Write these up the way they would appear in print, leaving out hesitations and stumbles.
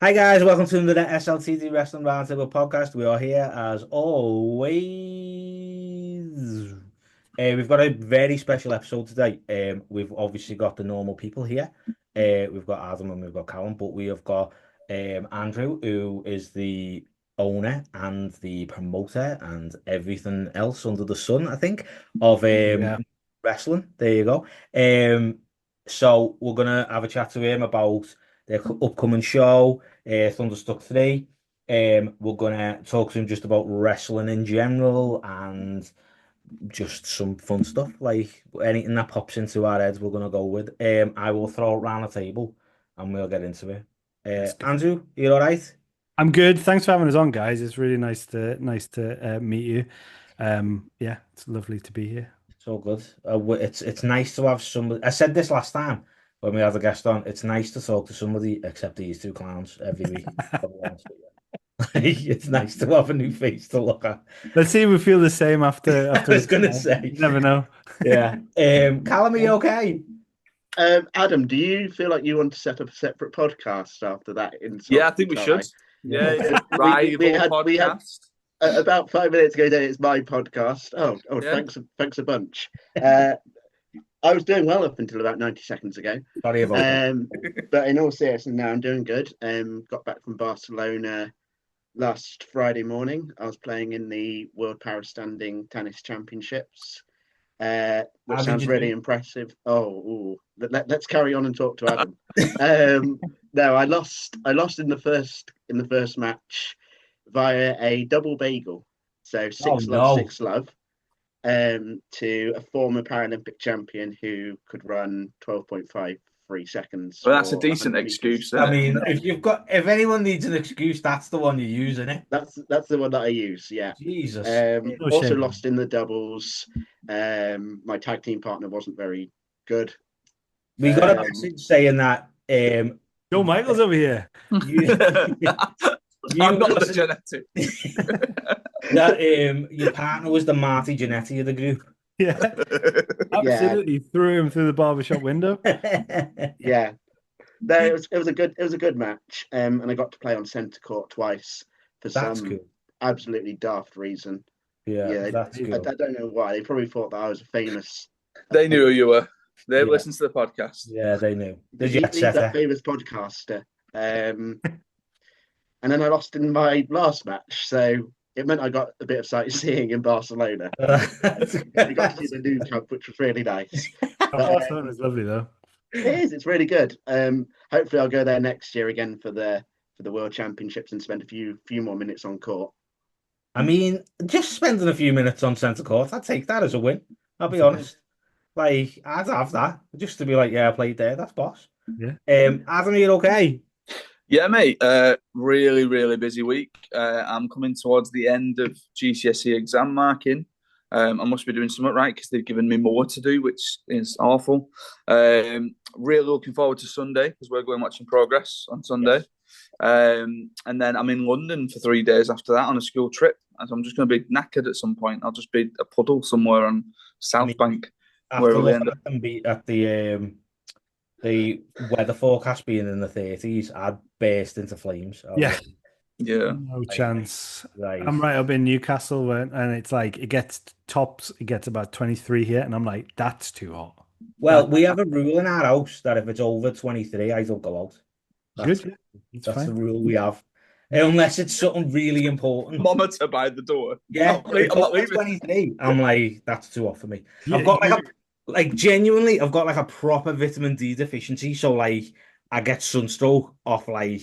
Hi guys, welcome to another SLTD Wrestling Roundtable podcast. We are here as always. We've got a very special episode today. We've obviously got the normal people here. We've got Adam and we've got Callum, but we have got Andrew, who is the owner and the promoter and everything else under the sun, I think, of Yeah. wrestling. There you go. Um, so we're gonna have a chat to him about the upcoming show, Thunderstruck 3. We're gonna talk to him just about wrestling in general and just some fun stuff, like anything that pops into our heads, we're gonna go with. I will throw it around the table and we'll get into it. Let's do it. Andrew, you all right? I'm good. Thanks for having us on, guys. It's really nice to meet you. Yeah, it's lovely to be here. It's all good. It's nice to have somebody. I said this last time when we had a guest on. It's nice to talk to somebody except these two clowns every week. I'll be honest with you. It's nice to have a new face to look at. Let's see if we feel the same I after was this gonna call. say, You never know. yeah. Callum, are you okay? Adam, do you feel like you want to set up a separate podcast after that Yeah, insult I think we reply? should. Yeah, Yeah. We had podcast. about 5 minutes ago. That it's my podcast. Oh, Yeah. thanks a bunch. I was doing well up until about 90 seconds ago. Sorry about that. But in all seriousness, now I'm doing good. Got back from Barcelona last Friday morning. I was playing in the World Power Standing Tennis Championships. Which How did sounds you really do? impressive. Let's carry on and talk to Adam. No, I lost in the first match via a double bagel. So Oh six love, no. 6 love, to a former Paralympic champion who could run 12.53 seconds Well, that's a for decent 100 meters. excuse, isn't I it? mean, if anyone needs an excuse, that's the one you're using it. That's the one that I use. Yeah. Jesus. No Also shame. lost in the doubles. My tag team partner wasn't very good. We got a Um, message saying that Joe Michael's over here. you you I'm not the listen, genetic. that your partner was the Marty Jannetty of the group. Yeah, yeah, absolutely. Threw him through the barbershop window. yeah. No, it was a good match. And I got to play on centre court twice for That's some cool. absolutely daft reason. Yeah, Yeah, that's I cool. don't know why. They probably thought that I was a famous They knew who you were. They Yeah, listened to the podcast. yeah, they knew. The jet he's a setter. famous podcaster. And then I lost in my last match, so it meant I got a bit of sightseeing in Barcelona. We got to see the new camp, which was really nice. Barcelona is lovely though. It is. It's really good. Hopefully, I'll go there next year again for the World Championships and spend a few more minutes on court. I mean, just spending a few minutes on centre court, I'd take that as a win. I'll be honest. Like, I'd have that just to be like, yeah, I played there. That's boss. Yeah. Adam, are you okay? Yeah, mate. Really, really busy week. I'm coming towards the end of GCSE exam marking. I must be doing something right because they've given me more to do, which is awful. Really looking forward to Sunday because we're going watching Progress on Sunday. Yes. And then I'm in London for 3 days after that on a school trip. And so I'm just going to be knackered at some point. I'll just be a puddle somewhere on I South mean, Bank, after wherever we looking end up. at them be at the weather forecast being in the 30s, I'd burst into flames. Yeah, Yeah. no Like, chance. like, I'm right up in Newcastle, and it's like it gets tops. It gets about 23 here, and I'm like, that's too hot. well, That we have a rule in our house that if it's over 23, I don't go out. That's good. Yeah, it's that's the fine. rule we have. Unless it's something really important. Monitor by the door. Yeah, I'm if it's not over leaving. 23, I'm like, that's too hot for me. Yeah, I've got like genuinely, I've got like a proper vitamin D deficiency. So like I get sunstroke off like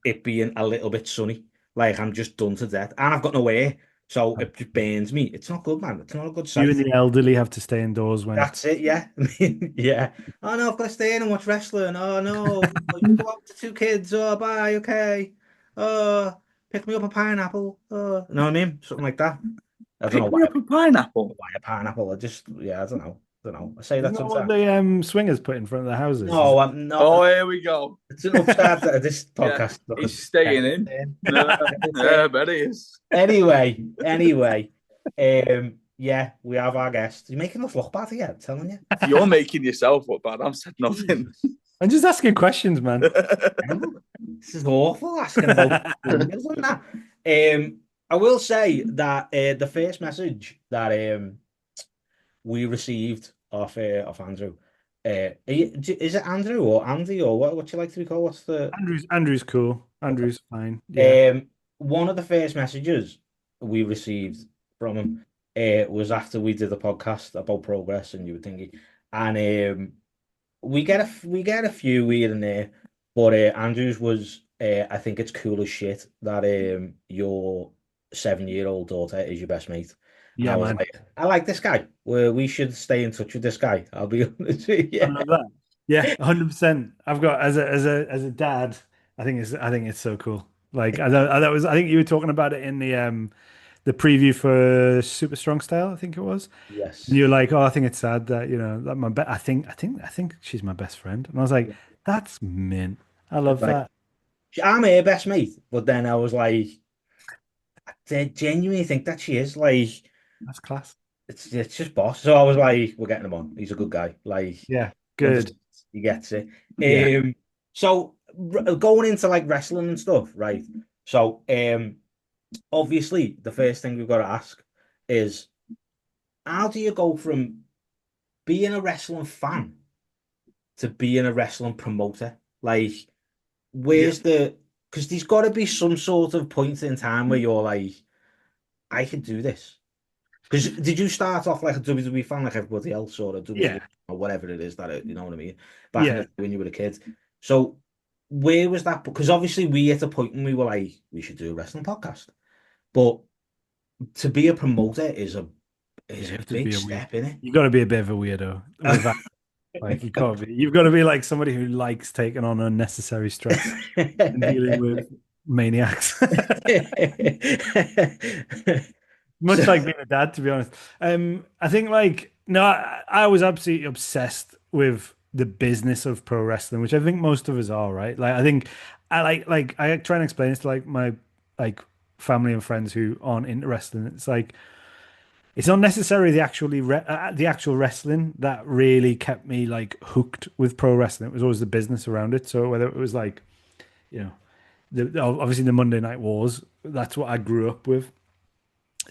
it being a little bit sunny. Like I'm just done to death. And I've got no hair. So it just burns me. It's not good, man. It's not a good you sight. and the elderly have to stay indoors when it's That's it, yeah. Yeah. Oh no, I've got to stay in and watch wrestling. Oh no, you go out to two kids. Oh bye, okay. Oh, pick me up a pineapple. Oh, you know what I mean? Something like that. I don't know Pick me why, up a pineapple. why a pineapple. I just, yeah, I don't know. I don't know. I say isn't that that what sometimes. the swingers put in front of the houses? No, I'm Oh, not. here we go. It's an upstart that this Yeah, podcast. Look, he's staying in. Yeah, I bet he is. Anyway, yeah, we have our guest. You're making us look bad again, I'm telling you. You're making yourself look bad. I've said nothing. I'm just asking questions, man. This is awful asking about fingers and that. I will say that the first message that we received off Andrew. Is it Andrew or Andy or what you like to be called? What's the Andrew's cool. Andrew's fine. Yeah. one of the first messages we received from him was after we did the podcast about progress and you were thinking, and we get a few here and there, but Andrew's was I think it's cool as shit that your 7-year-old daughter is your best mate. And Yeah, I was man. like, I like this guy. We should stay in touch with this guy. I'll be honest with I you. love that. Yeah, 100%. I've got as a dad, I think it's so cool. Like I think you were talking about it in the preview for Super Strong Style, I think it was. And Yes. you're like, oh, I think it's sad that that I think she's my best friend. And I was like, that's mint. I love Like, that. I'm her best mate, but then I was like, I genuinely think that she is like, That's class. it's just boss. So I was like, we're getting him on. He's a good guy. Like, Yeah, understands, good. he gets it. Yeah. So going into like wrestling and stuff, right? So obviously the first thing we've got to ask is, how do you go from being a wrestling fan to being a wrestling promoter? Like, where's the, because there's got to be some sort of point in time where you're like, I can do this. Because did you start off like a WWE fan like everybody else, or a WWE Yeah. or whatever it is that you know what I mean? Back in Yeah. the, when you were a kid. So where was that? Because obviously we hit a point and we were like, we should do a wrestling podcast. But to be a promoter is a You have to big be a step, innit? You got to be a bit of a weirdo with that. Like you can't be. You've got to be like somebody who likes taking on unnecessary stress and dealing with maniacs. Much like being a dad, to be honest. I think like no, I was absolutely obsessed with the business of pro wrestling, which I think most of us are, right? Like I think I like I try and explain this to like my like family and friends who aren't into wrestling. It's like it's not necessarily the actual wrestling that really kept me like hooked with pro wrestling. It was always the business around it. So whether it was like, you know, obviously the Monday Night Wars, that's what I grew up with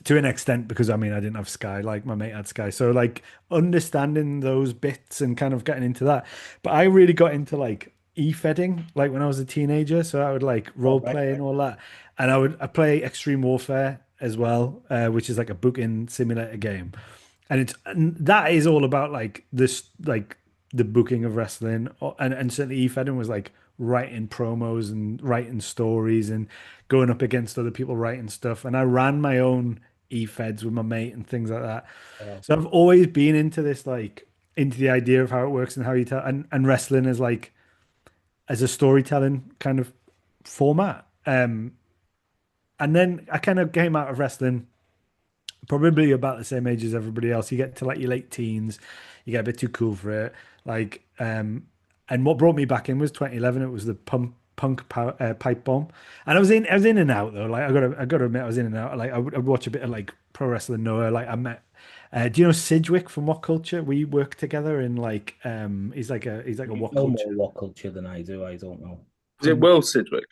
to an extent because I mean I didn't have Sky, like my mate had Sky. So like understanding those bits and kind of getting into that. But I really got into like e-fedding like when I was a teenager. So I would like role right, play and all that. And I play Extreme Warfare as well, which is like a booking simulator game. And that is all about like this like the booking of wrestling and certainly e-fedding was like writing promos and writing stories and going up against other people writing stuff. And I ran my own e-feds with my mate and things like that. So I've always been into this, like into the idea of how it works and how you tell and wrestling as like as a storytelling kind of format. And then I kind of came out of wrestling probably about the same age as everybody else. You get to like your late teens, you get a bit too cool for it. Like, and what brought me back in was 2011. It was the pipe bomb, and I was in and out though. Like I got to admit, I was in and out. Like I'd watch a bit of like pro wrestling Noah. Like I met. Do you know Sidgwick from What Culture? We work together in like he's like a You What know Culture. more what culture than I do. I don't know. Is it Will Sidgwick?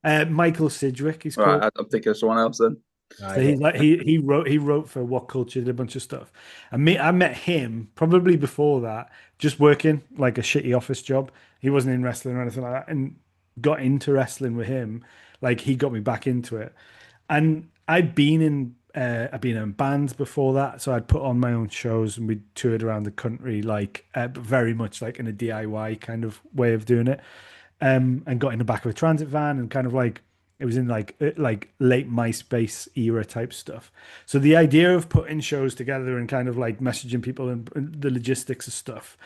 Michael Sidgwick. He's Right, called. I'm thinking of someone else then. I So he's don't. like he wrote for What Culture, did a bunch of stuff. And I met him probably before that, just working like a shitty office job. He wasn't in wrestling or anything like that, and got into wrestling with him. Like he got me back into it. And I'd been in bands before that, so I'd put on my own shows and we toured around the country, like very much like in a DIY kind of way of doing it. And got in the back of a transit van and kind of like it was in like late MySpace era type stuff. So the idea of putting shows together and kind of like messaging people and the logistics of stuff,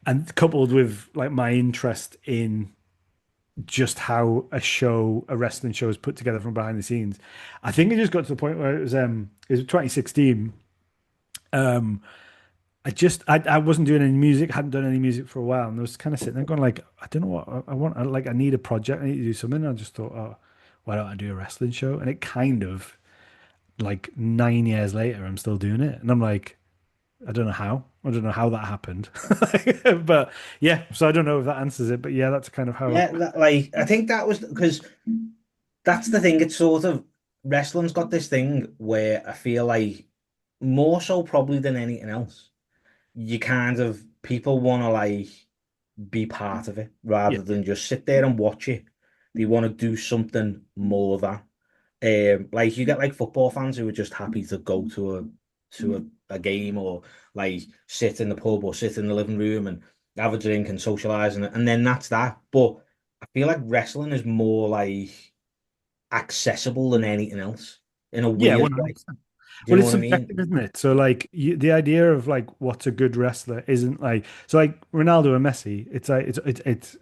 and coupled with like my interest in just how a wrestling show is put together from behind the scenes, I think it just got to the point where it was 2016. I wasn't doing any music, hadn't done any music for a while, and I was kind of sitting there going like, I don't know what I want. I need a project, I need to do something. And I just thought, oh, why don't I do a wrestling show? And it kind of like 9 years later, I'm still doing it, and I'm like, I don't know how. I don't know how that happened. But yeah, so I don't know if that answers it. But yeah, that's kind of how. Yeah, like I think that was because that's the thing. It's sort of wrestling's got this thing where I feel like more so probably than anything else, you kind of people want to like be part of it Yeah, rather than just sit there and watch it. They want to do something more than. Like you get like football fans who are just happy to go to a game or like sit in the pub or sit in the living room and have a drink and socialize and then that's that. But I feel like wrestling is more like accessible than anything else in a yeah, weird way. 100%. Do you Well, know it's what I mean? subjective, isn't it? So, like, the idea of like what's a good wrestler isn't like so. Like Ronaldo and Messi, it's like it's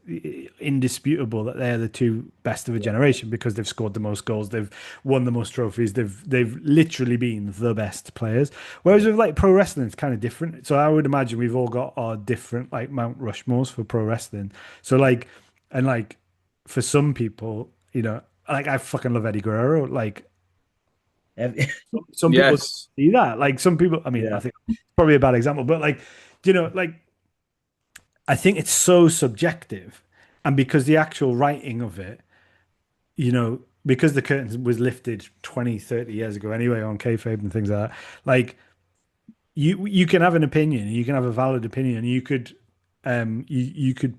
indisputable that they're the two best of a Yeah. generation because they've scored the most goals, they've won the most trophies, they've literally been the best players. Whereas with like pro wrestling, it's kind of different. So I would imagine we've all got our different like Mount Rushmores for pro wrestling. So like, and like for some people, like I fucking love Eddie Guerrero, like. Some people Yes. see that. Like some people, I mean, I Yeah. think it's probably a bad example, but like, like I think it's so subjective. And because the actual writing of it, because the curtain was lifted 20, 30 years ago anyway on kayfabe and things like that, like you can have an opinion, you can have a valid opinion, you could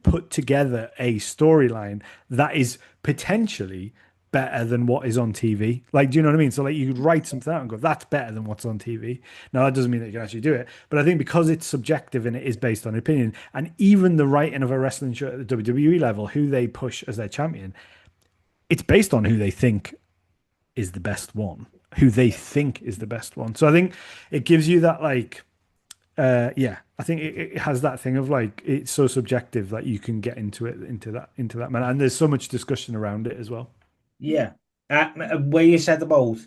put together a storyline that is potentially better than what is on TV. Like, do you know what I mean? So like you could write something out and go, that's better than what's on TV. Now that doesn't mean that you can actually do it, but I think because it's subjective and it is based on opinion, and even the writing of a wrestling show at the WWE level, who they push as their champion, it's based on who they think is the best one, who they think is the best one. So I think it gives you that like yeah, I think it has that thing of like it's so subjective that you can get into that man, and there's so much discussion around it as well. Yeah. Where you said about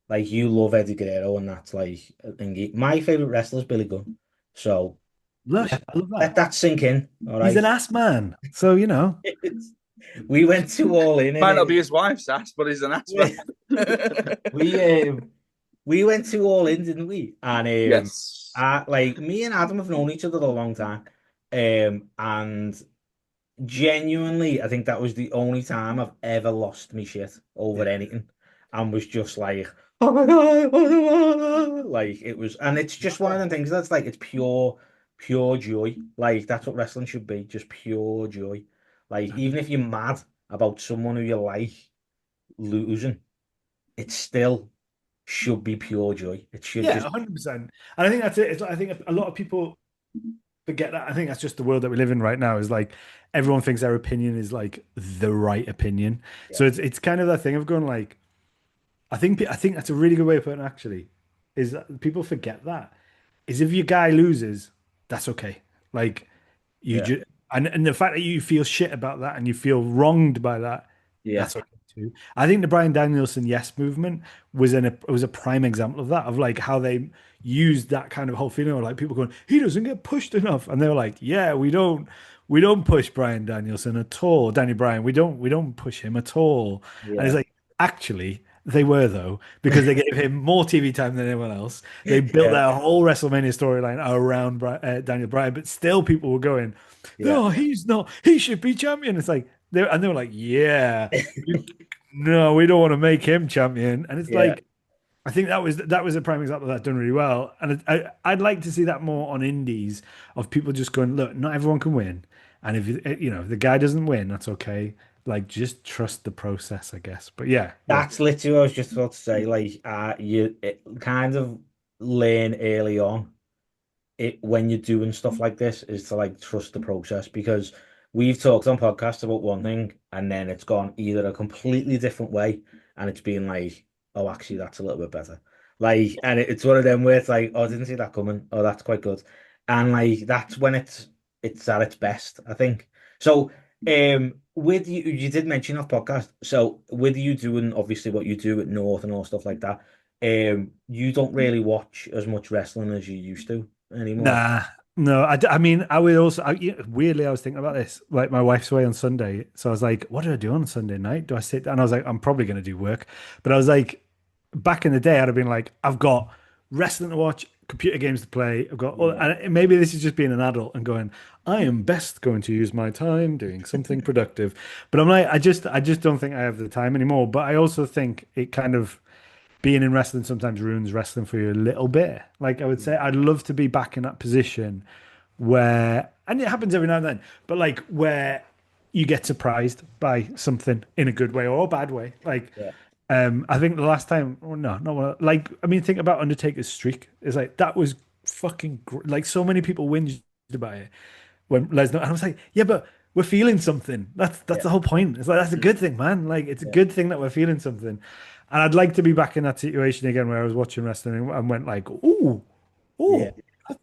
like you love Eddie Guerrero and that's like a thingy. My favorite wrestler is Billy Gunn. So Lush, let, I love let that. that sink in. All He's an right. ass man, so We went to all in Might not be it. his wife's ass, but he's an ass We we we went to all in, didn't we? And Yes. like me and Adam have known each other a long time. And genuinely, I think that was the only time I've ever lost me shit over yeah, anything and was just like, oh my God, oh my God. Like it was, and it's just one of them things that's like, it's pure joy. Like that's what wrestling should be, just pure joy. Like even if you're mad about someone who you like losing, it still should be pure joy. It should yeah, just, 100%. And I think that's it. I think a lot of people forget that. I think that's just the world that we live in right now. Is like everyone thinks their opinion is like the right opinion. yeah, So it's kind of that thing of going like, I think that's a really good way of putting it, actually, is that people forget that. Is if your guy loses, that's okay. Like you yeah, just and the fact that you feel shit about that and you feel wronged by that, yeah, that's okay too. I think the Brian Danielson Yes movement was a prime example of that, of like how they used that kind of whole feeling of like people going, he doesn't get pushed enough. And they were like, yeah, we don't push Brian Danielson at all. Danny Bryan, we don't push him at all. And it's yeah, like, actually, they were though, because they gave him more TV time than anyone else. They built yeah, their whole WrestleMania storyline around Daniel Bryan, but still people were going, yeah, "No, he's not. He should be champion." It's like they were like, "Yeah, no, we don't want to make him champion." And it's yeah. like, I think that was a prime example of that done really well. And I'd like to see that more on indies of people just going, "Look, not everyone can win, and if the guy doesn't win, that's okay." Like, just trust the process, I guess. But yeah, yeah. That's literally what I was just about to say. Like, kind of learn early on it when you're doing stuff like this is to like trust the process because we've talked on podcasts about one thing and then it's gone either a completely different way and it's been like, oh, actually, that's a little bit better. Like, and it's one of them where it's like, oh, I didn't see that coming. Oh, that's quite good. And like, that's when it's at its best, I think. So, with you did mention off podcast. So, with you doing obviously what you do at North and all stuff like that, you don't really watch as much wrestling as you used to anymore. Nah, no. I mean, I would also weirdly, I was thinking about this. Like, my wife's away on Sunday, so I was like, "What do I do on Sunday night? Do I sit down?" And I was like, "I'm probably going to do work," but I was like, back in the day, I'd have been like, "I've got wrestling to watch, computer games to play. I've got, and maybe this is just being an adult and going, I am best going to use my time doing something productive. But I'm like, I just don't think I have the time anymore. But I also think it kind of being in wrestling sometimes ruins wrestling for you a little bit. Like I would say, I'd love to be back in that position where, and it happens every now and then, but like where you get surprised by something in a good way or a bad way. Like, I think the last time, think about Undertaker's streak. It's like, that was fucking like so many people whinged about it when Lesnar, and I was like, yeah, but we're feeling something. That's the whole point. It's like, that's a good thing, man. Like, it's a good thing that we're feeling something. And I'd like to be back in that situation again where I was watching wrestling and went like,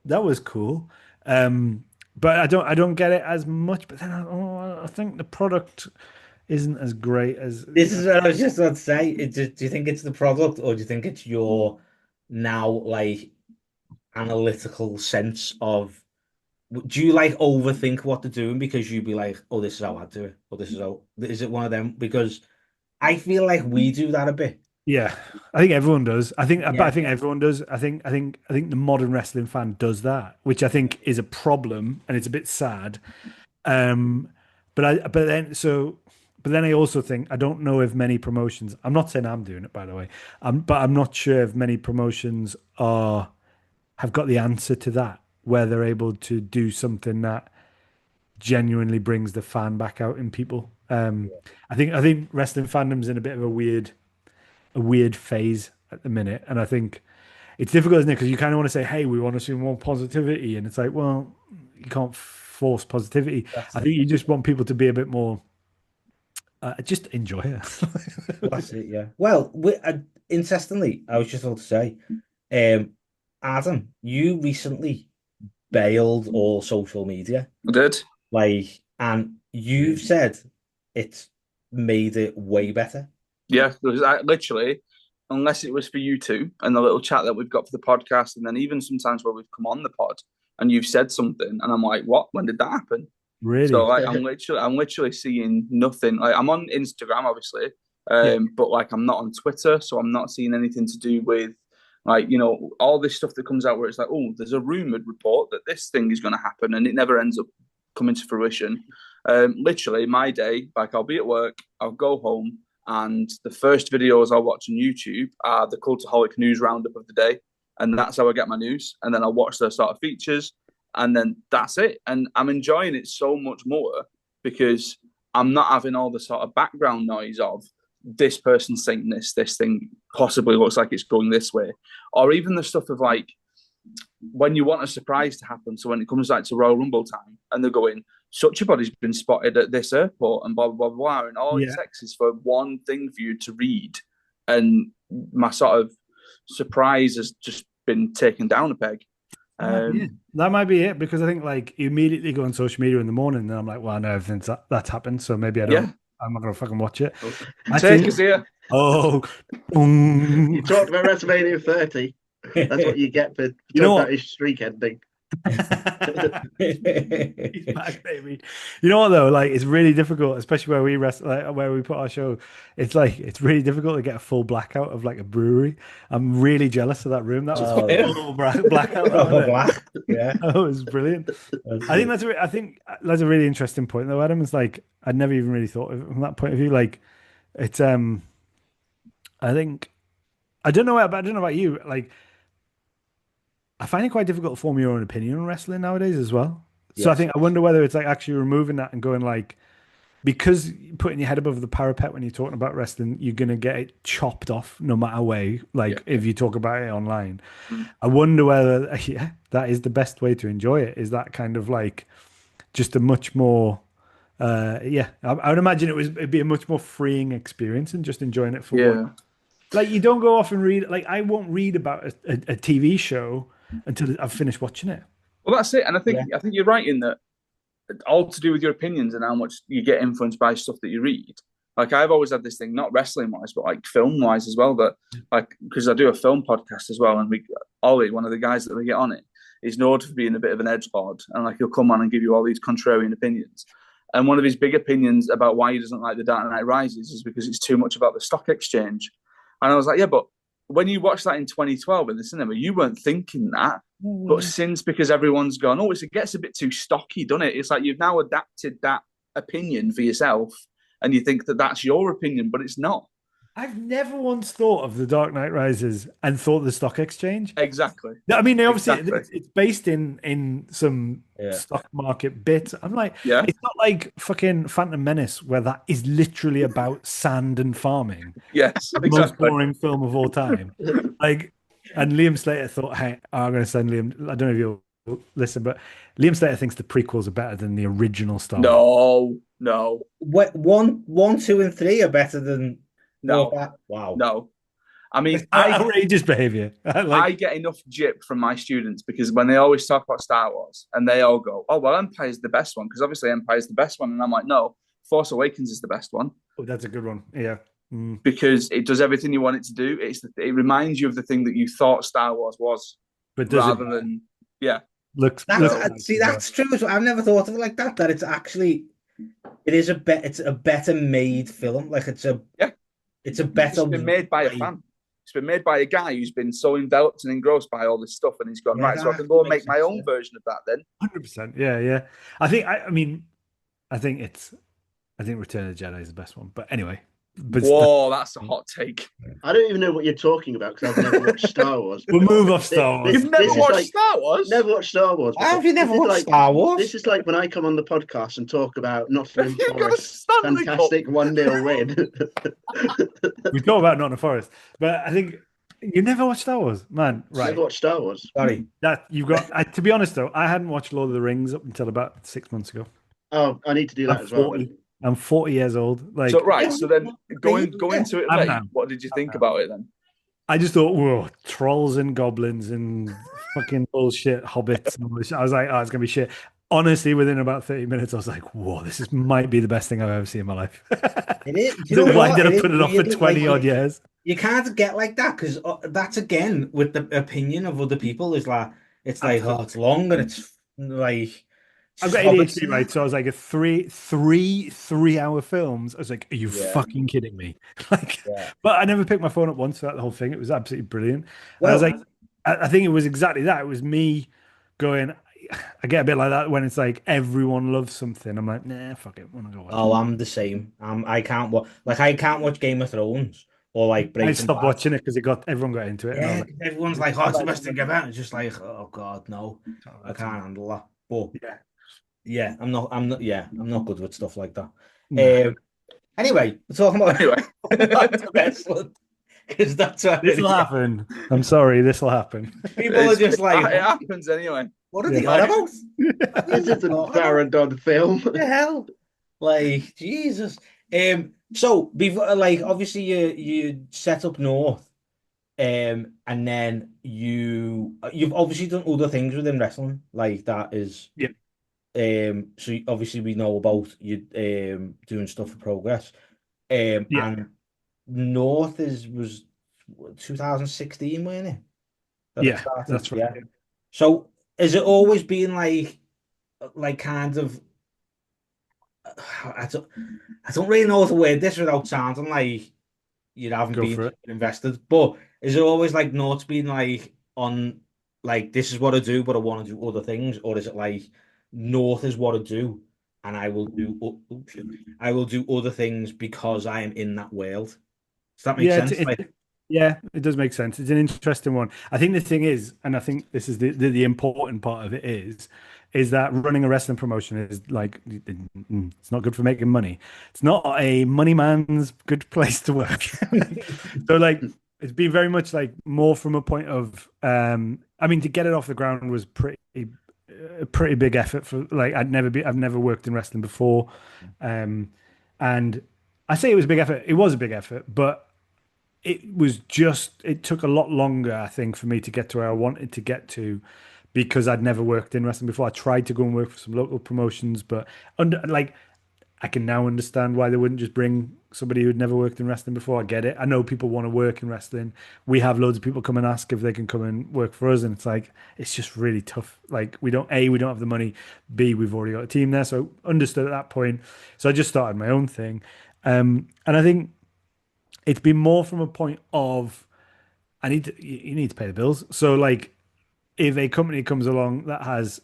that was cool. But I don't get it as much. But then I think the product isn't as great as. This is what I was just about to say. Do you think it's the product, or do you think it's your now like analytical sense of? Do you like overthink what they're doing because you'd be like, oh, this is how I do it, or this is how. Is it one of them? Because I feel like we do that a bit. Yeah, I think everyone does. I think everyone does. I think the modern wrestling fan does that, which I think is a problem, and it's a bit sad. But then I also think I don't know if many promotions. I'm not saying I'm doing it, by the way. But I'm not sure if many promotions have got the answer to that, where they're able to do something that genuinely brings the fan back out in people. I think wrestling fandom's in a bit of a weird phase at the minute, and I think it's difficult, isn't it? Because you kind of want to say, hey, we want to see more positivity, and it's like, well, you can't force positivity. I think you just want people to be a bit more just enjoy it. That's it, yeah. Well, interestingly, I was just about to say, Adam, you recently bailed all social media. I did. Like, and you've said it's made it way better. Yeah, because I literally, unless it was for you two and the little chat that we've got for the podcast, and then even sometimes where we've come on the pod and you've said something, and I'm like, what? When did that happen? Really? So like, I'm literally seeing nothing. Like, I'm on Instagram, obviously, but like, I'm not on Twitter, so I'm not seeing anything to do with like, you know, all this stuff that comes out where it's like, oh, there's a rumored report that this thing is going to happen, and it never ends up coming to fruition. Literally, my day, like, I'll be at work, I'll go home, and the first videos I'll watch on YouTube are the Cultaholic news roundup of the day. And that's how I get my news. And then I'll watch their sort of features. And then that's it. And I'm enjoying it so much more because I'm not having all the sort of background noise of this person saying this thing possibly looks like it's going this way. Or even the stuff of like, when you want a surprise to happen. So when it comes like to Royal Rumble time and they're going, such a body's been spotted at this airport and blah, blah, blah, blah. And all it takes is for one thing for you to read. And my sort of surprise has just been taken down a peg. That might be it, because I think like you immediately go on social media in the morning and I'm like, well, I know everything's that's happened. So maybe I'm not going to fucking watch it. Take us here. Oh. You talked about WrestleMania 30. That's what you get for talking about his streak ending. He's back, baby. You know what though? Like, it's really difficult, especially where we where we put our show. It's like it's really difficult to get a full blackout of like a brewery. I'm really jealous of that room. That was total blackout. Yeah, that was brilliant. I think that's a really interesting point though, Adam. It's like I'd never even really thought of it from that point of view. Like, it's I think I don't know about you. Like, I find it quite difficult to form your own opinion on wrestling nowadays as well. So I wonder whether it's like actually removing that and going like, because putting your head above the parapet when you're talking about wrestling, you're going to get it chopped off no matter way. Like if you talk about it online, I wonder whether, that is the best way to enjoy it. Is that kind of like just a much more, I would imagine it'd be a much more freeing experience and just enjoying it for what. Like, you don't go off and read, like, I won't read about a TV show until I've finished watching it. Well, that's it. And I think you're right in that, all to do with your opinions and how much you get influenced by stuff that you read. Like, I've always had this thing, not wrestling wise, but like film wise as well, that like, because I do a film podcast as well, and Ollie, one of the guys that we get on it, is known for being a bit of an edgelord, and like, he'll come on and give you all these contrarian opinions. And one of his big opinions about why he doesn't like The Dark Knight Rises is because it's too much about the stock exchange. And I was like, yeah, but when you watched that in 2012 in the cinema, you weren't thinking that. But since, because everyone's gone, oh, it gets a bit too stocky, doesn't it? It's like you've now adapted that opinion for yourself, and you think that that's your opinion, but it's not. I've never once thought of The Dark Knight Rises and thought the stock exchange. Exactly. I mean, obviously, Exactly. it's based in some stock market bit. I'm like, it's not like fucking Phantom Menace, where that is literally about sand and farming. Yes, The most boring film of all time. Like, and Liam Slater thought, hey, I'm going to send Liam. I don't know if you'll listen, but Liam Slater thinks the prequels are better than the original Star Wars. No. What, one, two, and three are better than No. Wow. No. I mean, It's outrageous behavior. I get enough jip from my students because when they always talk about Star Wars and they all go, oh, well, Empire's the best one, because obviously Empire's the best one. And I'm like, no, Force Awakens is the best one. Oh, that's a good one. Yeah. Because it does everything you want it to do. It reminds you of the thing that you thought Star Wars was, but rather than, looks. That's true. I've never thought of it like that. That it's actually, it's a better made film. Like it's a better. It's been made by a fan. It's been made by a guy who's been so enveloped and engrossed by all this stuff, and he's gone, right, so I can go and make my own version of that then. 100%. Yeah. I think Return of the Jedi is the best one. But anyway. Whoa, that's a hot take. I don't even know what you're talking about because I've never watched Star Wars. We'll move off Star Wars. You've never watched Star Wars? Never watched Star Wars. Why have you never watched Star Wars? This is like when I come on the podcast and talk about Nottingham Forest fantastic 1-0 win. We talk about Nottingham Forest, but I think you never watched Star Wars, man. Right? Never watched Star Wars. Sorry, that you've got. To be honest, though, I hadn't watched Lord of the Rings up until about 6 months ago. Oh, I need to do that as well. I'm 40 years old. Like, so then go into it late. What did you think about it then? I just thought, whoa, trolls and goblins and fucking bullshit hobbits. I was like, oh, it's gonna be shit. Honestly, within about 30 minutes, I was like, whoa, this might be the best thing I've ever seen in my life. It is. Why did I put it off for 20 odd years? You can't get like that because that's again with the opinion of other people. Is like it's like, oh, it's long and it's like. I've got ADHD, right? So I was like, three-hour films. I was like, are you fucking kidding me? But I never picked my phone up once throughout the whole thing. It was absolutely brilliant. Well, I was like, I think it was exactly that. It was me going, I get a bit like that when it's like everyone loves something. I'm like, nah, fuck it. I'm the same. I can't watch Game of Thrones or like Breaking Bad. I stopped watching it because everyone got into it. Yeah, everyone's like, oh, it's the best thing ever. It's just like, oh god, no, I can't handle that. But yeah, I'm not good with stuff like that. No. Anyway, we're talking about wrestling because that's what this will happen. I'm sorry, this will happen. People are just like, it happens anyway. What are they on about? This is a Darren Dodd film. What the hell? Like Jesus. So before, like, obviously you set up north, and then you've obviously done other things within wrestling, like that is so obviously we know about you doing stuff for Progress, and North was 2016, wasn't it? That's right. Yeah. So has it always been like kind of I don't really know how to word this without sounding like you haven't been invested, but is it always like North's been like on like this is what I do, but I want to do other things, or is it like North is what I do, and I will do other things because I am in that world? Does that make sense? It does make sense. It's an interesting one. I think the thing is, and I think this is the important part of it is that running a wrestling promotion is like, it's not good for making money. It's not a money man's good place to work. So like, it's been very much like more from a point of, I mean, to get it off the ground was a pretty big effort for like, I've never worked in wrestling before. And I say it was a big effort. It was a big effort, but it took a lot longer, I think, for me to get to where I wanted to get to, because I'd never worked in wrestling before. I tried to go and work for some local promotions, but I can now understand why they wouldn't just bring somebody who'd never worked in wrestling before. I get it. I know people want to work in wrestling. We have loads of people come and ask if they can come and work for us, and it's like, it's just really tough. Like, we don't have the money. B, we've already got a team there, so understood at that point. So I just started my own thing, and I think it's been more from a point of, you need to pay the bills. So like, if a company comes along that has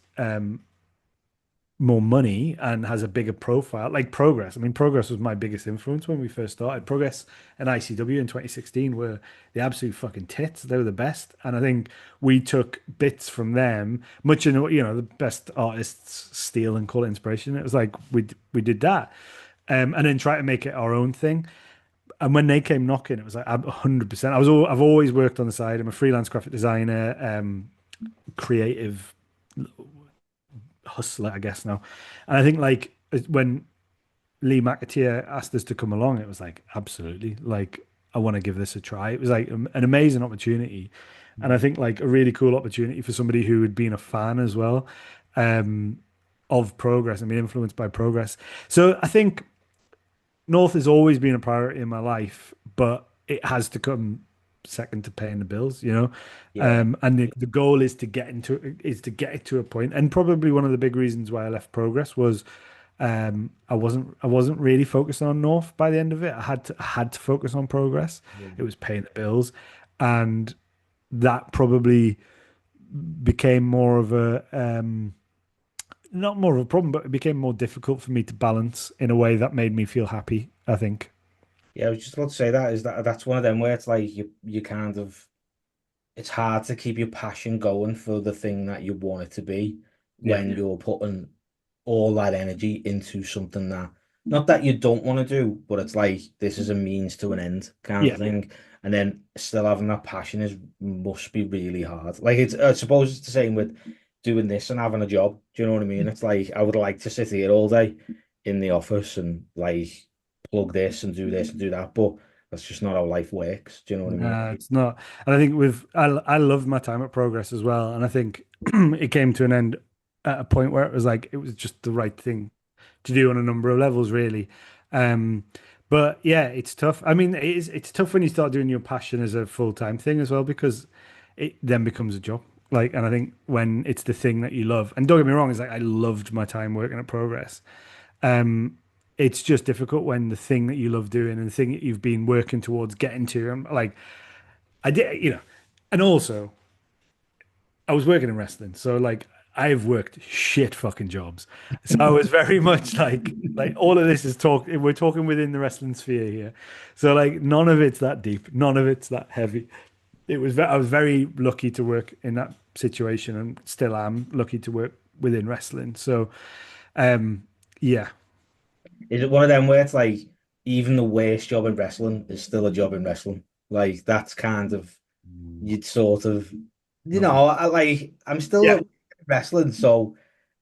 more money and has a bigger profile, like Progress. I mean, Progress was my biggest influence when we first started. Progress and ICW in 2016 were the absolute fucking tits. They were the best, and I think we took bits from them. Much in the best artists steal and call it inspiration. It was like we did that, and then try to make it our own thing. And when they came knocking, it was like 100%. I've always worked on the side. I'm a freelance graphic designer, creative hustler, I guess now. And I think like when Lee McAteer asked us to come along, it was like, absolutely, like I want to give this a try. It was like an amazing opportunity. And I think like a really cool opportunity for somebody who had been a fan as well of Progress and been influenced by Progress. So I think North has always been a priority in my life, but it has to come second to paying the bills, Yeah. And the goal is to get it to a point. And probably one of the big reasons why I left Progress was I wasn't really focused on North by the end of it. I had to focus on Progress. It was paying the bills, and that probably became more of a not more of a problem, but it became more difficult for me to balance in a way that made me feel happy, I think. Yeah, I was just about to say that's one of them where it's like you kind of, it's hard to keep your passion going for the thing that you want it to be when you're putting all that energy into something that, not that you don't want to do, but it's like this is a means to an end kind of thing. And then still having that passion must be really hard. Like I suppose it's the same with doing this and having a job. Do you know what I mean? It's like I would like to sit here all day in the office and like plug this and do that, but that's just not how life works. Do you know what I mean? Nah, it's not. And I think I loved my time at Progress as well. And I think it came to an end at a point where it was like, it was just the right thing to do on a number of levels, really. But yeah, it's tough. I mean, it's tough when you start doing your passion as a full-time thing as well, because it then becomes a job. Like, and I think when it's the thing that you love, and don't get me wrong, it's like I loved my time working at Progress. It's just difficult when the thing that you love doing and the thing that you've been working towards getting to, and like I did, and also I was working in wrestling, so like I've worked shit fucking jobs. So I was very much like all of this is we're talking within the wrestling sphere here. So like none of it's that deep, none of it's that heavy. I was very lucky to work in that situation, and still am lucky to work within wrestling. So yeah. Is it one of them where it's like even the worst job in wrestling is still a job in wrestling? Like that's kind of, you'd sort of, I'm still wrestling, so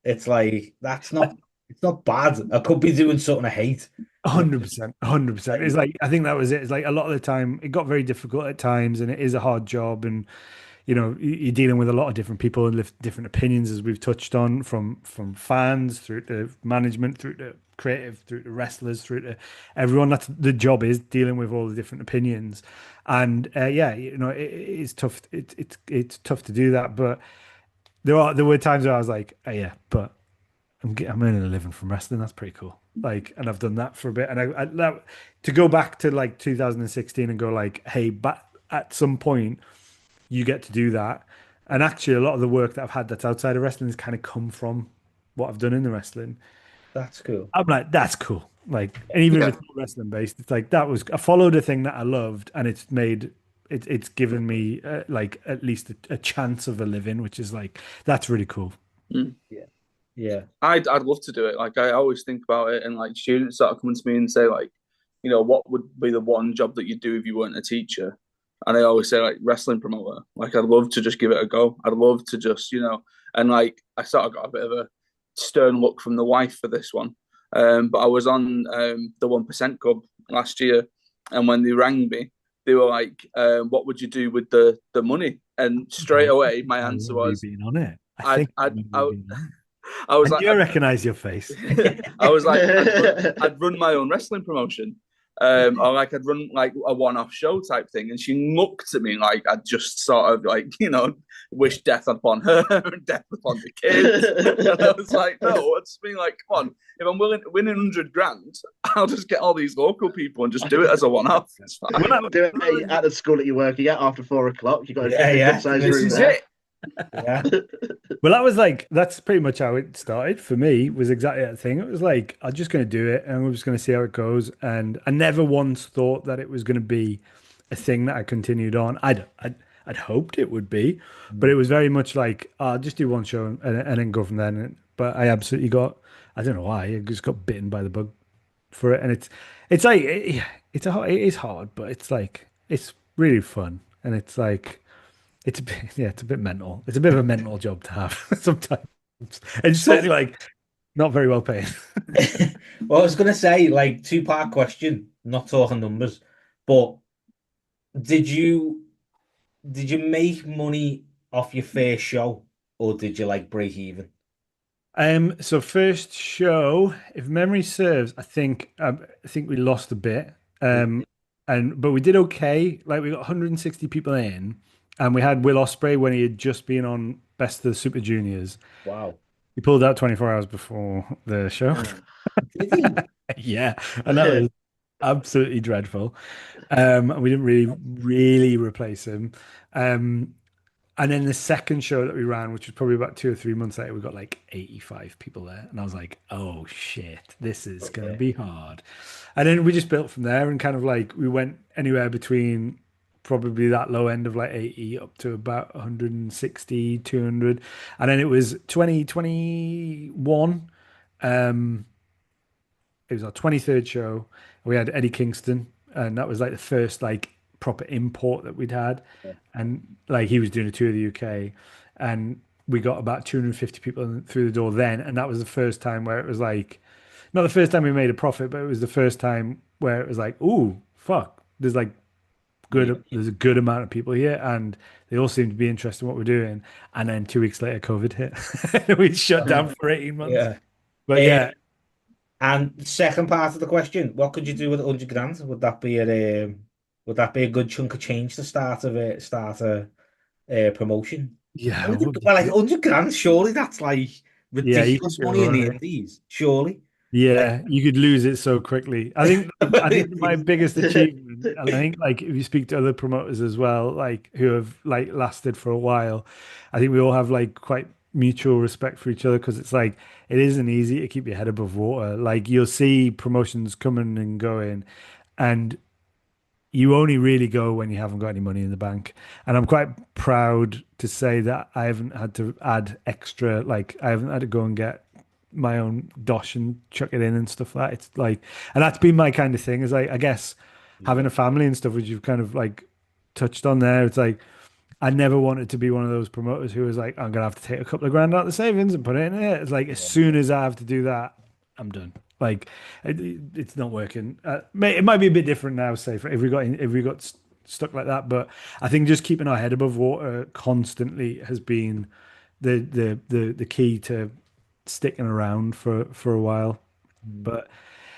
it's like it's not bad. I could be doing something I hate. 100%, 100%. It's like I think that was it. It's like a lot of the time it got very difficult at times, and it is a hard job, and you're dealing with a lot of different people and different opinions, as we've touched on, from fans through to management, through to creative, through to wrestlers, through to everyone. That's the job, is dealing with all the different opinions. And it's tough. It's tough to do that, but there were times where I was like, oh, yeah, but I'm earning a living from wrestling. That's pretty cool. Like, and I've done that for a bit. And to go back to like 2016 and go like, hey, but at some point you get to do that. And actually, a lot of the work that I've had that's outside of wrestling has kind of come from what I've done in the wrestling. That's cool. I'm like, that's cool. Like, and even if it's not wrestling based, it's like I followed a thing that I loved, and it's given me like at least a chance of a living, which is like, that's really cool. Yeah. I'd love to do it. Like I always think about it, and like students that are coming to me and say like, what would be the one job that you'd do if you weren't a teacher? And I always say like wrestling promoter. Like I'd love to just give it a go. I'd love to just, and like I sort of got a bit of a stern look from the wife for this one. But I was on the 1% Club last year, and when they rang me, they were like, "What would you do with the money?" And straight away, my answer was, "Being on it." I was like, I recognize your face. I was like, I'd run my own wrestling promotion. or like I'd run like a one-off show type thing, and she looked at me like I'd just sort of like wished death upon her and death upon the kids. And I was like, no, it's being like, come on, if I'm willing to win 100 grand, I'll just get all these local people and just do it as a one-off. It's fine. Do it at the school that you work at after 4 o'clock. You got a good size This room is there. it. Yeah. Well, that's pretty much how it started for me, was exactly that thing. It was like, I'm just going to do it and we're just going to see how it goes. And I never once thought that it was going to be a thing that I continued on. I'd hoped it would be, but it was very much like, I'll just do one show and then go from there. But I absolutely I don't know why, I just got bitten by the bug for it. And it's like, it is hard, but it's like, it's really fun. And it's like, it's a bit mental. It's a bit of a mental job to have sometimes, and certainly like not very well paid. Well, I was gonna say, like, two-part question, not talking numbers, but did you make money off your first show, or did you like break even? So first show, if memory serves, I think we lost a bit. But we did okay. Like, we got 160 people in. And we had Will Ospreay when he had just been on Best of the Super Juniors. Wow. He pulled out 24 hours before the show. Did he? Yeah. And that was absolutely dreadful. And we didn't really replace him. And then the second show that we ran, which was probably about 2 or 3 months later, we got like 85 people there. And I was like, oh shit, this is going to be hard. And then we just built from there, and kind of like, we went anywhere between probably that low end of like 80 up to about 160, 200. And then it was 2021. It was our 23rd show. We had Eddie Kingston, and that was like the first like proper import that we'd had. Yeah. And like, he was doing a tour of the UK, and we got about 250 people through the door then. And that was the first time where it was like, not the first time we made a profit, but it was the first time where it was like, ooh, fuck, there's a good amount of people here, and they all seem to be interested in what we're doing. And then 2 weeks later, COVID hit. We shut down for 18 months. Yeah. But yeah. And second part of the question, what could you do with 100 grand? Would that be a good chunk of change to start a promotion? Yeah. 100 grand, surely that's like ridiculous money in the Indies, surely. Yeah, you could lose it so quickly. I think my biggest achievement, and I think like if you speak to other promoters as well, like who have like lasted for a while, I think we all have like quite mutual respect for each other, because it's like, it isn't easy to keep your head above water. Like, you'll see promotions coming and going, and you only really go when you haven't got any money in the bank. And I'm quite proud to say that I haven't had to add extra, like I haven't had to go and get my own dosh and chuck it in and stuff like that. It's like, and that's been my kind of thing, is like, I guess having a family and stuff, which you've kind of like touched on there. It's like, I never wanted to be one of those promoters who was like, I'm gonna have to take a couple of grand out of the savings and put it in it. It's like, as soon as I have to do that, I'm done. Like, it's not working. It might be a bit different now, say, if we got stuck like that. But I think just keeping our head above water constantly has been the key to sticking around for a while. But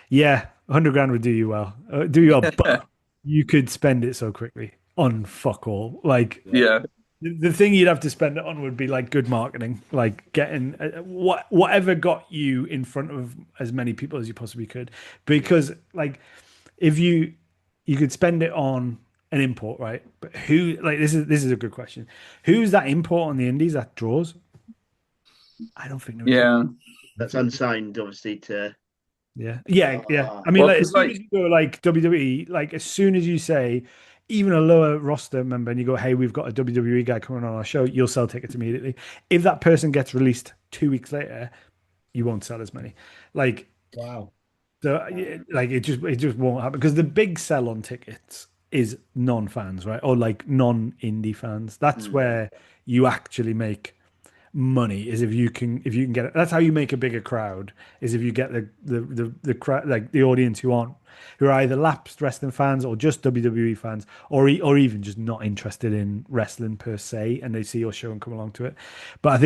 yeah, 100 grand would do you well. But you could spend it so quickly on fuck all. Like, yeah, the thing you'd have to spend it on would be like good marketing, like getting whatever got you in front of as many people as you possibly could. Because like, if you could spend it on an import, right? But who, like, this is a good question. Who's that import on the indies that draws? I don't think. That's unsigned, obviously. Yeah. I mean, like, as soon as you go like WWE, like as soon as you say even a lower roster member and you go, hey, we've got a WWE guy coming on our show, you'll sell tickets immediately. If that person gets released 2 weeks later, you won't sell as many. Like, wow. So like it just won't happen, because the big sell on tickets is non-fans, right? Or like non-indie fans. That's where you actually make money, is if you can get it. That's how you make a bigger crowd, is if you get the crowd, like the audience who are either lapsed wrestling fans or just WWE fans, or even just not interested in wrestling per se, and they see your show and come along to it. But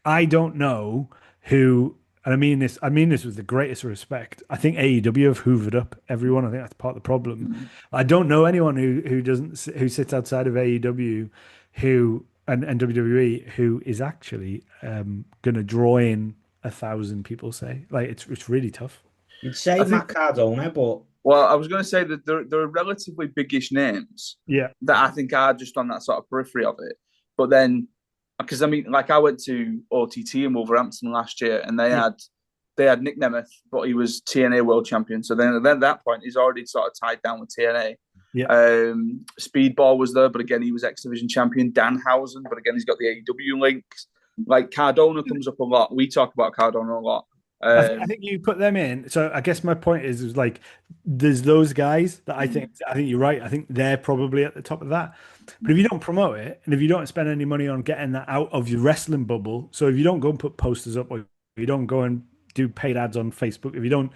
I don't know who and I mean this with the greatest respect. I think AEW have hoovered up everyone. I think that's part of the problem. I don't know anyone who sits outside of AEW who and WWE who is actually going to draw in 1,000 people. Say like it's really tough. You'd say I think- Matt Cardona, but Well, I was going to say that there are relatively biggish names Yeah, that I think are just on that sort of periphery of it. But then, because I mean, like I went to OTT in Wolverhampton last year, and they had Nick Nemeth, but he was TNA World Champion. So then at that point, he's already sort of tied down with TNA. Yeah. Speedball was there, but again, he was X Division champion. Danhausen, but again, he's got the AEW links. Like Cardona comes up a lot. We talk about Cardona a lot. I think you put them in. So I guess my point is like there's those guys that I think you're right. I think they're probably at the top of that. But if you don't promote it and if you don't spend any money on getting that out of your wrestling bubble, so if you don't go and put posters up or you don't go and do paid ads on Facebook, if you don't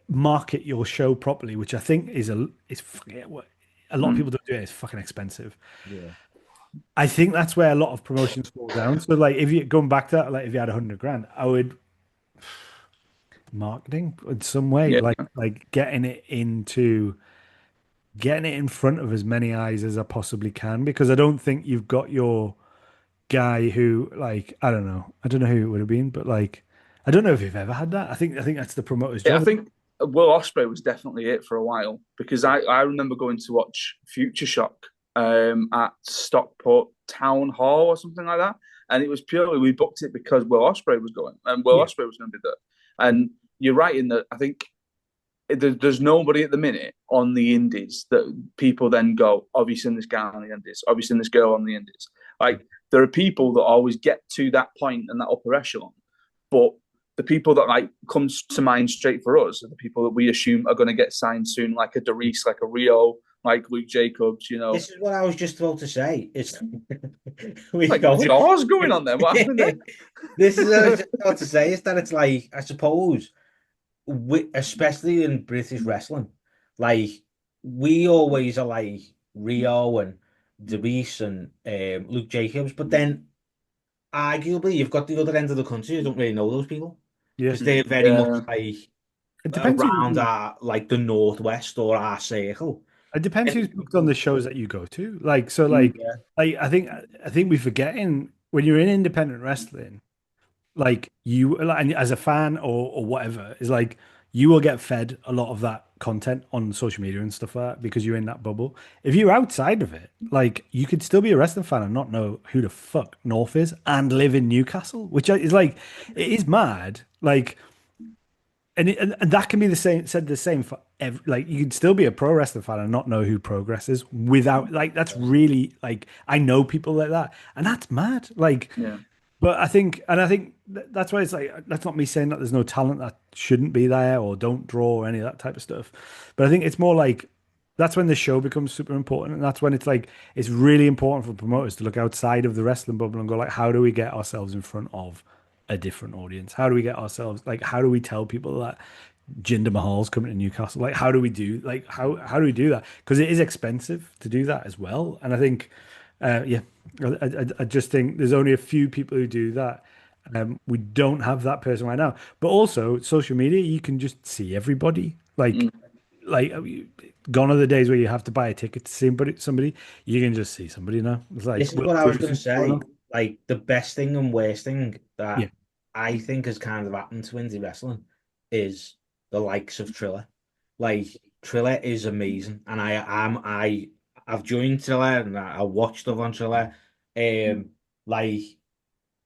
market your show properly, which I think is a lot of people don't do it, it's fucking expensive. yeah. I think that's where a lot of promotions fall down. So like if you going back to that, like if you had 100 grand, I would marketing in some way, Yeah. like getting it in front of as many eyes as I possibly can, because I don't think you've got your guy who like I don't know who it would have been, but like I don't know if you've ever had that. I think that's the promoter's Yeah, job. I think Will Ospreay was definitely it for a while, because I remember going to watch Future Shock at Stockport Town Hall or something like that, and it was purely we booked it because Will Ospreay was going and Will Ospreay was going to be there. And you're right in that I think there's nobody at the minute on the indies that people then go, oh, have you seen this guy on the indies? Have you seen this girl on the indies? Like there are people that always get to that point and that upper echelon, but the people that like comes to mind straight for us are the people that we assume are going to get signed soon, like a Darius, like a Rio, like Luke Jacobs. You know, This is what I was just about to say. It's we like go. what's going on there? What happened there? This is what I was just about to say. Is that it's like I suppose, especially in British wrestling, like we always are like Rio and Darius and Luke Jacobs, but then arguably you've got the other end of the country who don't really know those people Yeah, because they're very Yeah. much like it depends. around our like the northwest or our circle. It depends who's booked on the shows that you go to. Like so, like Yeah. like I think we're forgetting when you're in independent wrestling, like you and as a fan or whatever, is like you will get fed a lot of that content on social media and stuff like that because you're in that bubble. If you're outside of it, like you could still be a wrestling fan and not know who the fuck North is and live in Newcastle, which is like it is mad. Like, and that can be said the same for like you could still be a pro wrestling fan and not know who Progress is without like that's really like I know people like that and that's mad. Like, Yeah. but I think that's why it's like that's not me saying that there's no talent that shouldn't be there or don't draw or any of that type of stuff. But I think it's more like that's when the show becomes super important, and that's when it's like it's really important for promoters to look outside of the wrestling bubble and go like, how do we get ourselves in front of a different audience? How do we get ourselves like how do we tell people that Jinder Mahal's coming to Newcastle? Like how do we do how do we do that? Because it is expensive to do that as well. And I think I just think there's only a few people who do that. We don't have that person right now. But also social media, you can just see everybody. Like gone are the days where you have to buy a ticket to see somebody. You can just see somebody now. It's like This is what I was going to say. going on. Like the best thing and worst thing that Yeah. I think has kind of happened to indie wrestling is the likes of Triller. Like Triller is amazing, and I've joined Triller and I watch stuff on Triller. Like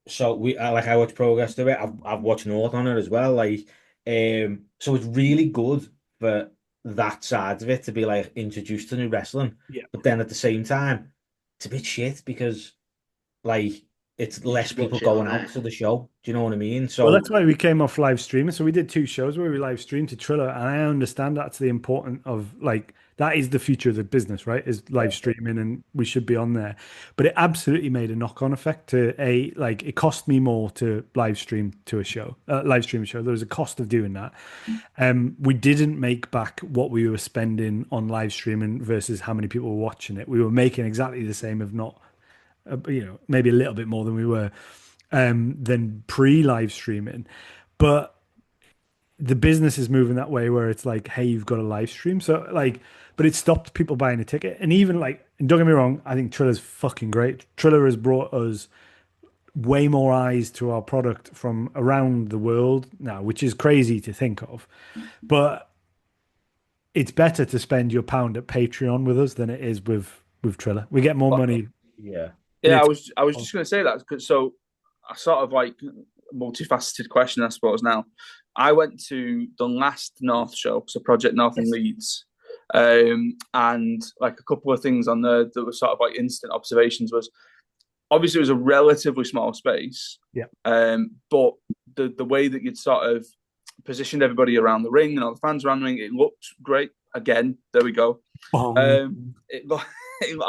so I watch Progress do it. I've watched North on it as well. Like so it's really good for that side of it to be like introduced to new wrestling. Yeah. But then at the same time, it's a bit shit because like it's less people Watch it going on out to the show. Do you know what I mean? So Well, that's why we came off live streaming. So we did 2 shows where we live streamed to Triller, and I understand that's the important of like that is the future of the business, right? Is live streaming, and we should be on there. But it absolutely made a knock-on effect to like it cost me more to live stream to a show, live stream a show. There was a cost of doing that. We didn't make back what we were spending on live streaming versus how many people were watching it. We were making exactly the same, if not, maybe a little bit more than we were than pre-live streaming. but the business is moving that way where it's like, hey, you've got a live stream. So like, but it stopped people buying a ticket. And even like, and don't get me wrong, I think Triller's fucking great. Triller has brought us way more eyes to our product from around the world now, which is crazy to think of. But it's better to spend your pound at Patreon with us than it is with Triller. We get more money. Yeah. Yeah, I It's- was just going to say that. So, a sort of like multifaceted question, I suppose. Now, I went to the last North show, so Project North in Leeds, and like a couple of things on there that were sort of like instant observations was obviously it was a relatively small space, Yeah. but the way that you'd sort of positioned everybody around the ring and all the fans around the ring, it looked great. Again, there we go. I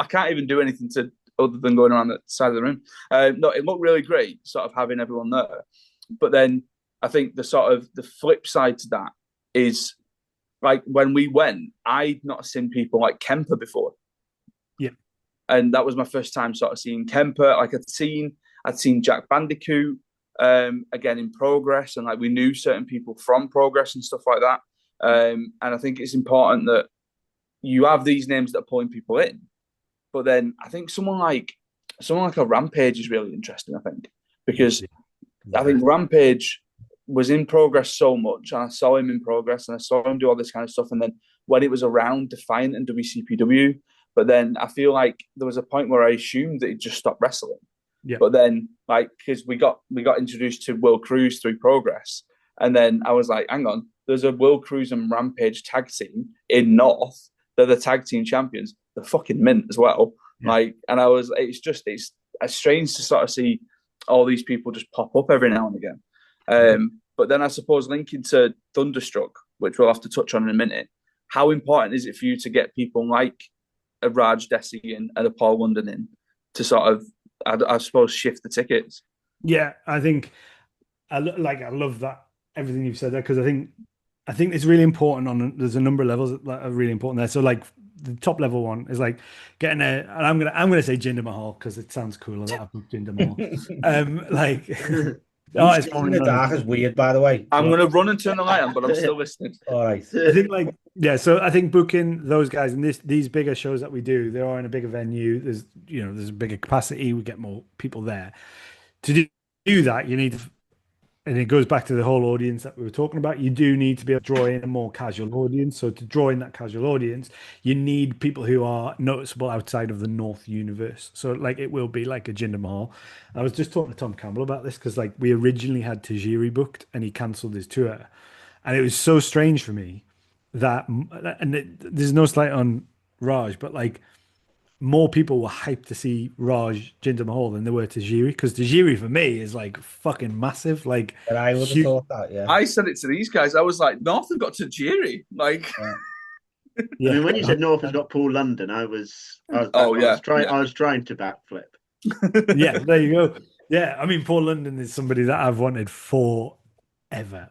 can't even do anything to other than going around the side of the room. No, it looked really great, sort of having everyone there. But then I think the sort of the flip side to that is like when we went, I'd not seen people like Kemper before. Yeah. And that was my first time sort of seeing Kemper. Like I'd seen Jack Bandicoot again in Progress, and like we knew certain people from Progress and stuff like that. And I think it's important that you have these names that are pulling people in. But then I think someone like a Rampage is really interesting, I think. Because I think Rampage was in Progress so much, and I saw him in Progress, and I saw him do all this kind of stuff. And then when it was around Defiant and WCPW, but then I feel like there was a point where I assumed that he'd just stopped wrestling. Yeah. But then, like, because we got introduced to Will Cruz through Progress, and then I was like, hang on, there's a Will Cruz and Rampage tag team in North. They're the tag team champions. They're fucking mint as well. Yeah. Like, and it's strange to sort of see all these people just pop up every now and again. But then I suppose linking to Thunderstruck, which we'll have to touch on in a minute, how important is it for you to get people like a Raj Desi and a Paul London in to sort of, I suppose, shift the tickets? Yeah, I think I love that, everything you've said there, because I think it's really important there's a number of levels that are really important there. So like the top level one is like getting and I'm gonna say Jinder Mahal because it sounds cooler that I've booked Jinder Mahal. Like it's in the dark is weird, by the way. I'm gonna run and turn the light on, but I'm still listening. All right. I think so I think booking those guys and these bigger shows that we do, they are in a bigger venue. There's a bigger capacity. We get more people there. To do that, you need. And it goes back to the whole audience that we were talking about. You do need to be able to draw in a more casual audience. So to draw in that casual audience, you need people who are noticeable outside of the North universe. So like it will be like a Jinder Mahal. I was just talking to Tom Campbell about this because like we originally had Tajiri booked and he cancelled his tour. And it was so strange for me that, and there's no slight on Raj, but like more people were hyped to see Raj Jinder Mahal than they were Tajiri, because Tajiri for me is like fucking massive. Like, but I would have thought that, yeah. I said it to these guys. I was like, North have got Tajiri. Like, yeah. I mean, when you said North has got Paul London, I was trying to backflip. Yeah, there you go. Yeah, I mean, Paul London is somebody that I've wanted forever.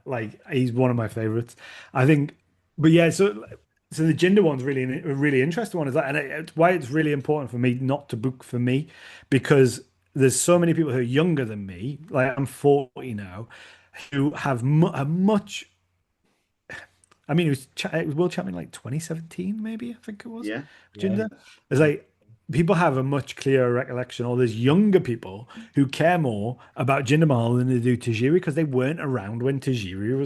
Like, he's one of my favorites, I think. But yeah, so the Jinder one's really a really interesting one, is that, and it's why it's really important for me not to book for me, because there's so many people who are younger than me, like I'm 40 now, who have a much. I mean, it was World Champion like 2017, maybe I think it was. Yeah, Jinder. It's like people have a much clearer recollection, or there's younger people who care more about Jinder Mahal than they do Tajiri because they weren't around when Tajiri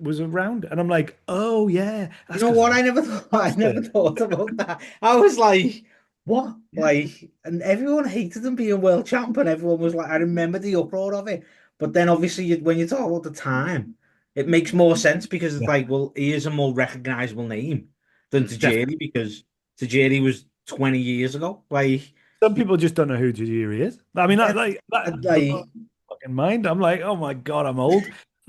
was around. And I'm like, oh yeah. You know what? I never thought about that. I was like, what? Like, and everyone hated him being world champion. Everyone was like, I remember the uproar of it. But then obviously when you talk about the time, it makes more sense because it's like, well, he is a more recognizable name than Tajiri because Tajiri was 20 years ago. Like, some people just don't know who Tajiri is. I mean, that fucking mind. I'm like, oh my god, I'm old.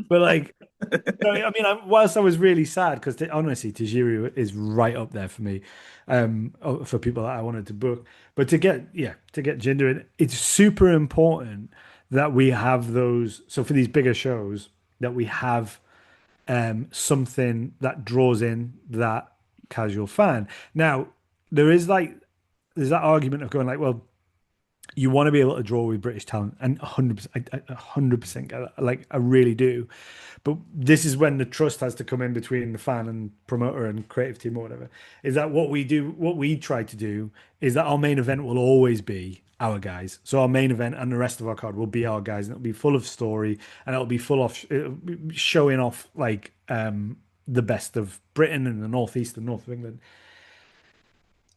But like, I mean, whilst I was really sad because honestly, Tajiri is right up there for me, for people that I wanted to book. But to get Jinder in, it's super important that we have those. So for these bigger shows, that we have something that draws in that casual fan. Now, there's that argument of going like, well, you want to be able to draw with British talent, and 100%, I 100% get that. Like, I really do. But this is when the trust has to come in between the fan and promoter and creative team or whatever. Is that what we do? What we try to do is that our main event will always be our guys. So our main event and the rest of our card will be our guys, and it'll be full of story, and it'll be full of showing off like the best of Britain and the northeast and north of England.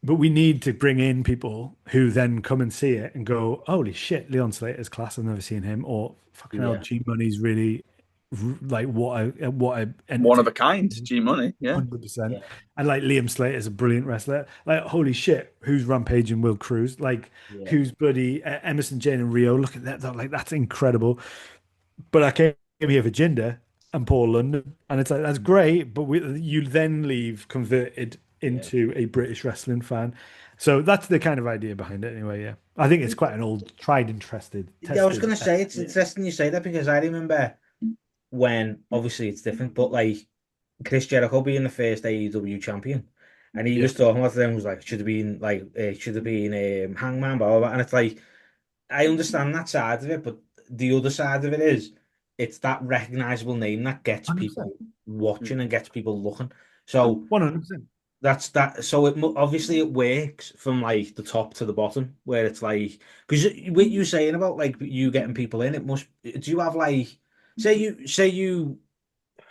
But we need to bring in people who then come and see it and go, "Holy shit, Leon Slater's class! I've never seen him." Or fucking hell, G Money's really like what a One of a kind, G Money, yeah, 100%. And like Liam Slater's a brilliant wrestler. Like, holy shit, who's rampaging Will Cruz? Like, who's bloody Emerson Jane and Rio? Look at that, like that's incredible. But I came here for Jinder and Paul London, and it's like that's great. But you then leave converted into a British wrestling fan. So that's the kind of idea behind it anyway. Yeah, I think it's quite an old tried and tested. I was going to say, it's interesting you say that, because I remember when, obviously it's different, but like Chris Jericho being the first AEW champion, and he was talking about them, was like, should have been Hangman, blah, blah, blah. And it's like, I understand that side of it, but the other side of it is, it's that recognizable name that gets 100%. People watching and gets people looking. So 100%. That's that. So obviously it works from like the top to the bottom, where it's like, because what you saying about like you getting people in, it must. Do you have like, say you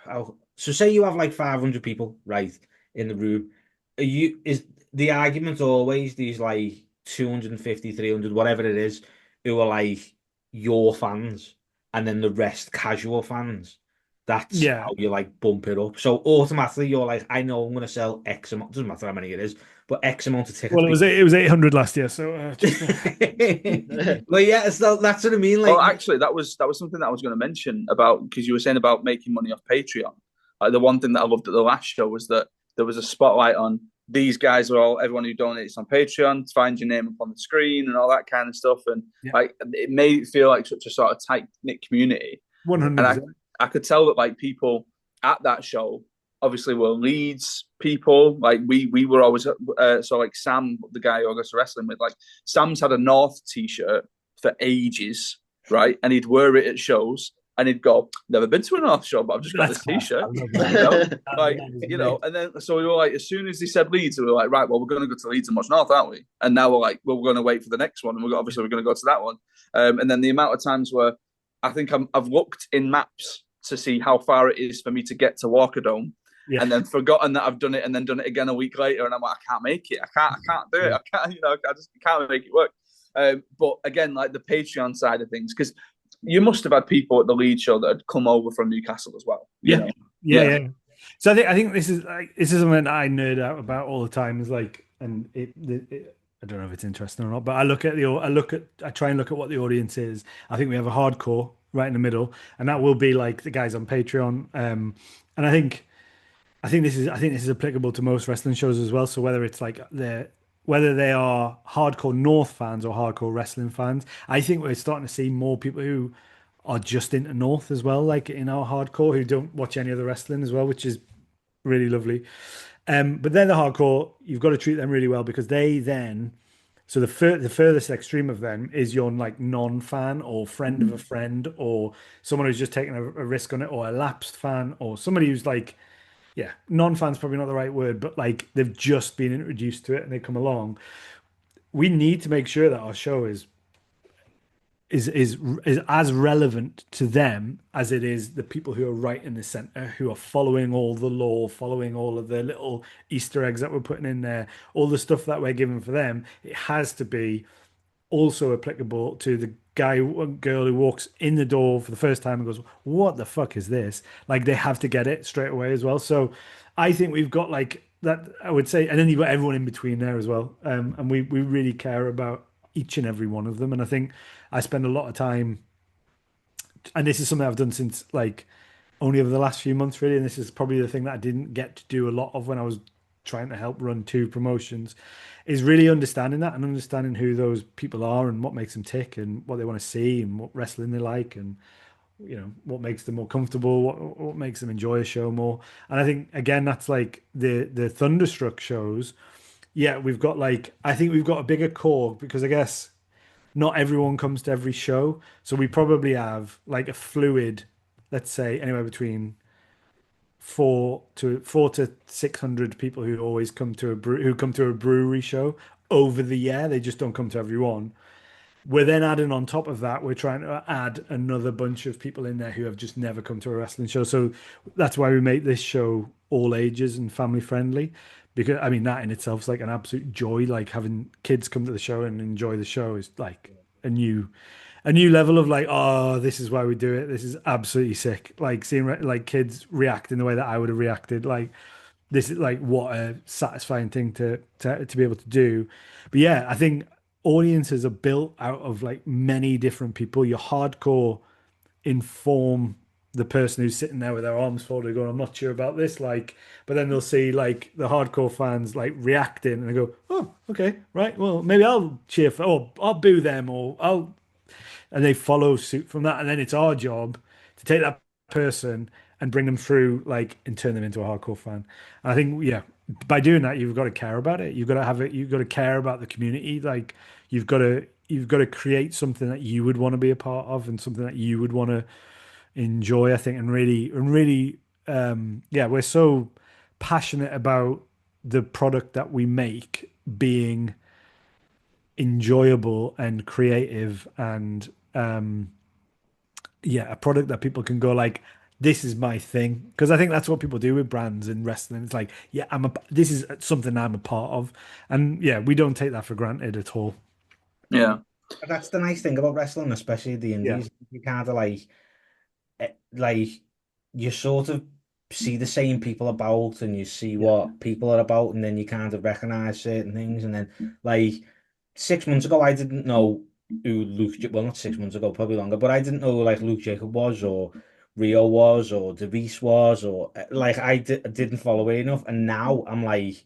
have like 500 people right in the room? Is the argument always these like 250, 300, whatever it is, who are like your fans, and then the rest casual fans? That's how you like bump it up. So automatically you're like, I know I'm going to sell X amount. Doesn't matter how many it is, but X amount of tickets. Well, it was 800 last year, so. Well, yeah, so that's what I mean. Like, well, actually, that was something that I was going to mention about, because you were saying about making money off Patreon. Like, the one thing that I loved at the last show was that there was a spotlight on these guys are everyone who donates on Patreon, find your name up on the screen and all that kind of stuff, and like it made it feel like such a sort of tight knit community. 100%. And I could tell that like people at that show obviously were Leeds people. Like we were always so like Sam, the guy who I was wrestling with, like Sam's had a North t-shirt for ages, right? And he'd wear it at shows, and he'd go, "Never been to a North show, but I've just got this t-shirt." And then so we were like, as soon as they said Leeds, we were like, right, well, we're going to go to Leeds and watch North, aren't we? And now we're like, well, we're going to wait for the next one, and we're going to go to that one. And then the amount of times where I think I've looked in maps to see how far it is for me to get to Walkerdome, and then forgotten that I've done it, and then done it again a week later, and I'm like, I can't make it. I can't do it. I can't, I just can't make it work. But again, like the Patreon side of things, because you must have had people at the Leeds show that had come over from Newcastle as well. Yeah. So I think this is something that I nerd out about all the time. Is like, and I don't know if it's interesting or not, but I try and look at what the audience is. I think we have a hardcore right in the middle, and that will be like the guys on Patreon. And I think this is applicable to most wrestling shows as well. So whether it's like whether they are hardcore North fans or hardcore wrestling fans, I think we're starting to see more people who are just into North as well, like in our hardcore, who don't watch any other wrestling as well, which is really lovely. But then the hardcore, you've got to treat them really well, because they then, so the furthest extreme of them is your like non-fan or friend of a friend, or someone who's just taking a risk on it, or a lapsed fan, or somebody who's like, non-fan's probably not the right word, but like they've just been introduced to it and they come along. We need to make sure that our show is as relevant to them as it is the people who are right in the center, who are following all the lore, following all of the little Easter eggs that we're putting in there, all the stuff that we're giving for them. It has to be also applicable to the guy or girl who walks in the door for the first time and goes, "What the fuck is this?" Like, they have to get it straight away as well. So I think we've got like that, I would say, and then you've got everyone in between there as well. And we really care about each and every one of them. And I think I spend a lot of time, and this is something I've done since like only over the last few months really, and this is probably the thing that I didn't get to do a lot of when I was trying to help run two promotions, is really understanding that and understanding who those people are and what makes them tick and what they want to see and what wrestling they like, and what makes them more comfortable, what makes them enjoy a show more. And I think again, that's like the Thunderstruck shows. Yeah, we've got like, I think we've got a bigger core, because I guess not everyone comes to every show. So we probably have like a fluid, let's say anywhere between 4 to 600 people who always come to who come to a brewery show over the year. They just don't come to every one. We're then adding on top of that, we're trying to add another bunch of people in there who have just never come to a wrestling show. So that's why we make this show all ages and family friendly. Because I mean that in itself is like an absolute joy. Like having kids come to the show and enjoy the show is like a new level of like, oh, this is why we do it. This is absolutely sick. Like seeing like kids react in the way that I would have reacted. Like this is like what a satisfying thing to be able to do. But yeah, I think audiences are built out of like many different people. Your hardcore inform the person who's sitting there with their arms folded going, I'm not sure about this, like, but then they'll see like the hardcore fans like reacting and they go, oh, okay, right, well, maybe I'll cheer for, or I'll boo them, or I'll, and they follow suit from that. And then it's our job to take that person and bring them through like and turn them into a hardcore fan. And I think, yeah, by doing that, you've got to care about it. You've got to have it. You've got to care about the community. Like you've got to create something that you would want to be a part of and something that you would want to enjoy. I think, and really, yeah, we're so passionate about the product that we make being enjoyable and creative and yeah, a product that people can go like, this is my thing. Because I think that's what people do with brands in wrestling. It's like, yeah, this is something I'm a part of. And yeah, we don't take that for granted at all. Yeah. That's the nice thing about wrestling, especially the indies. You kind of like you sort of see the same people about, and you see what people are about, and then you kind of recognize certain things. And then, like 6 months ago, I didn't know who well, not 6 months ago, probably longer, but I didn't know who like Luke Jacob was, or Rio was, or Device was, or like didn't follow it enough. And now I'm like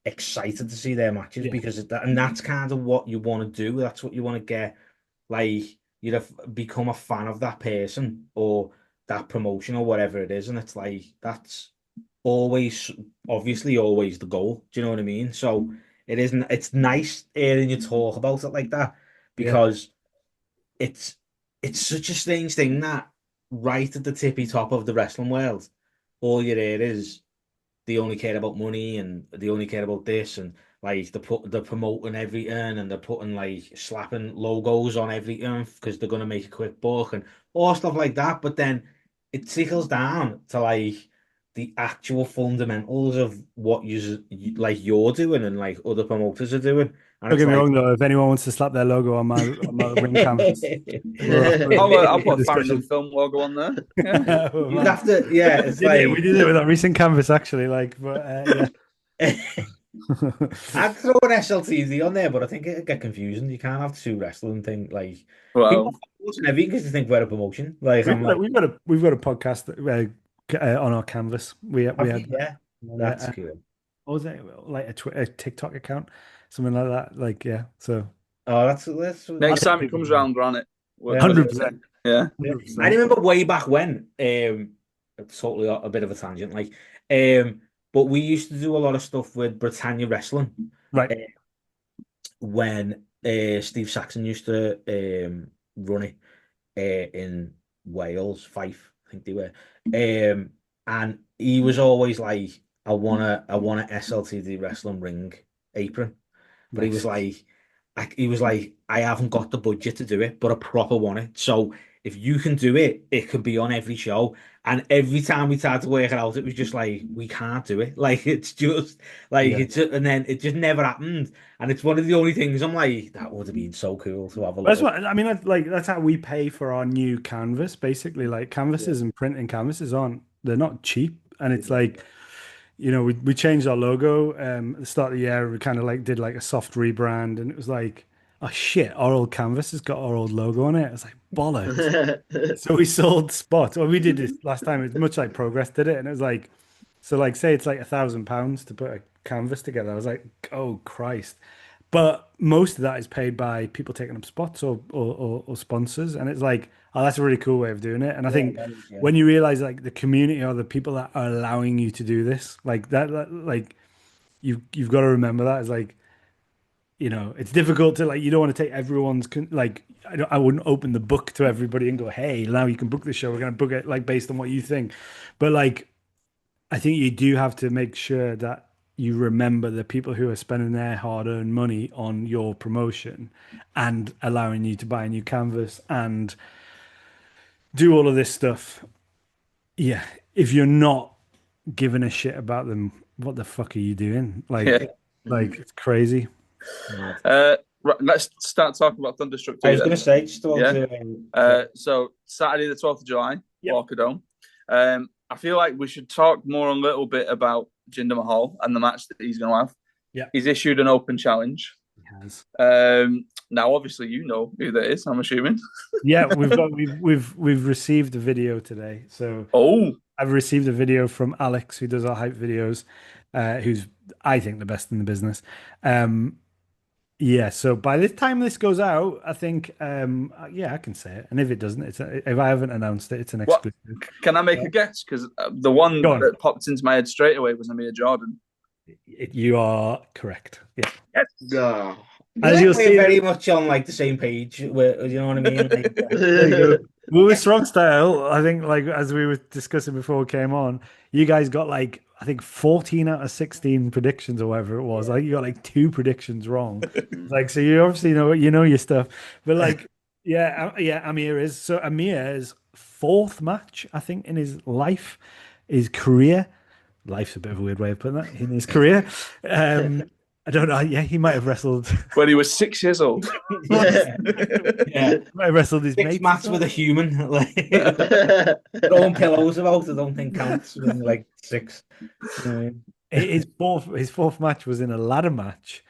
excited to see their matches because of that, and that's kind of what you want to do. That's what you want to get. Like you'd have become a fan of that person or that promotion or whatever it is, and it's like that's always obviously always the goal. Do you know what I mean? So it isn't. It's nice hearing you talk about it like that because it's such a strange thing that right at the tippy top of the wrestling world, all you hear is they only care about money and they only care about this, and like they're promoting everything, and they're putting like slapping logos on everything because they're gonna make a quick buck and all stuff like that. But then it trickles down to like the actual fundamentals of what like you're doing and like other promoters are doing. And Don't it's get me like wrong though, if anyone wants to slap their logo on my ring canvas, I'll put a Farringdon Film logo on there. Yeah. You'd have to, yeah. It's like we did it with that recent canvas actually, like, but yeah. I'd throw an SLTD on there, but I think it'd get confusing. You can't have two wrestling thing like Well, people watching everything because they think we're a promotion. Like we've got a podcast on our canvas. We had that's cool. What was it, like a TikTok account, something like that? Like so. Oh, that's next time it comes around, Granite. 100%. Yeah. 100%. I remember way back when. It's totally a bit of a tangent, like but we used to do a lot of stuff with Britannia Wrestling, right? When Steve Saxon used to run it in Wales, Fife, I think they were, and he was always like, I want a SLTD wrestling ring apron, but he was like, I haven't got the budget to do it, but I proper want it. So if you can do it, it could be on every show. And every time we tried to work it out, it was just like, we can't do it. Like, it's just like, and then it just never happened. And it's one of the only things I'm like, that would have been so cool to have a look. That's what I mean. That's how we pay for our new canvas, basically. Like canvases and printing canvases they're not cheap. And it's like, we changed our logo at the start of the year. We kind of like did like a soft rebrand, and it was like, oh shit, our old canvas has got our old logo on it. It's like bollocks. So we sold spots. Well, we did this last time. It's much like Progress did it, and it was like, so like say it's like £1,000 to put a canvas together. I was like, oh Christ. But most of that is paid by people taking up spots or sponsors, and it's like, oh, that's a really cool way of doing it. And I think when you realize like the community or the people that are allowing you to do this, like that like you've got to remember that. It's like, you know, it's difficult to like, you don't want to take everyone's like, I wouldn't open the book to everybody and go, hey, now you can book the show. We're going to book it like based on what you think. But like, I think you do have to make sure that you remember the people who are spending their hard-earned money on your promotion and allowing you to buy a new canvas and do all of this stuff. Yeah, if you're not giving a shit about them, what the fuck are you doing? Like, Yeah. it's crazy. Right, let's start talking about Thunderstruck 2. I was going to say, just about Yeah. to, So Saturday the 12th of July, Yep. Walker Dome. I feel like we should talk more a little bit about Jinder Mahal and the match that he's going to have. Yeah. He's issued an open challenge. He has. Now, obviously, you know who that is, I'm assuming. Yeah, we've received the video today. So Oh, I've received a video from Alex, who does our hype videos, who's I think the best in the business. Yeah, so by the time this goes out, I think yeah, I can say it. And if it doesn't, if I haven't announced it, it's an What? exclusive. can I make a guess? Because the one Go on. that popped into my head straight away was Amir Jordan. You are correct. Yeah. Oh. As you'll see, very much on like the same page. Where, you know what I mean? Like, there you go. Well, with Strong Style, I think like as we were discussing before we came on, you guys got like I think 14 out of 16 predictions or whatever it was. Like you got like 2 predictions wrong. Like so you obviously know your stuff. But like yeah, Amir's 4th match, I think, in his life, his career. Life's a bit of a weird way of putting that, in his career. I don't know. Yeah, he might have wrestled. When he was 6 years old. yeah. Might have wrestled his 6 mates. mats with a human. Like, throwing pillows about, I don't think counts when like 6. His fourth match was in a ladder match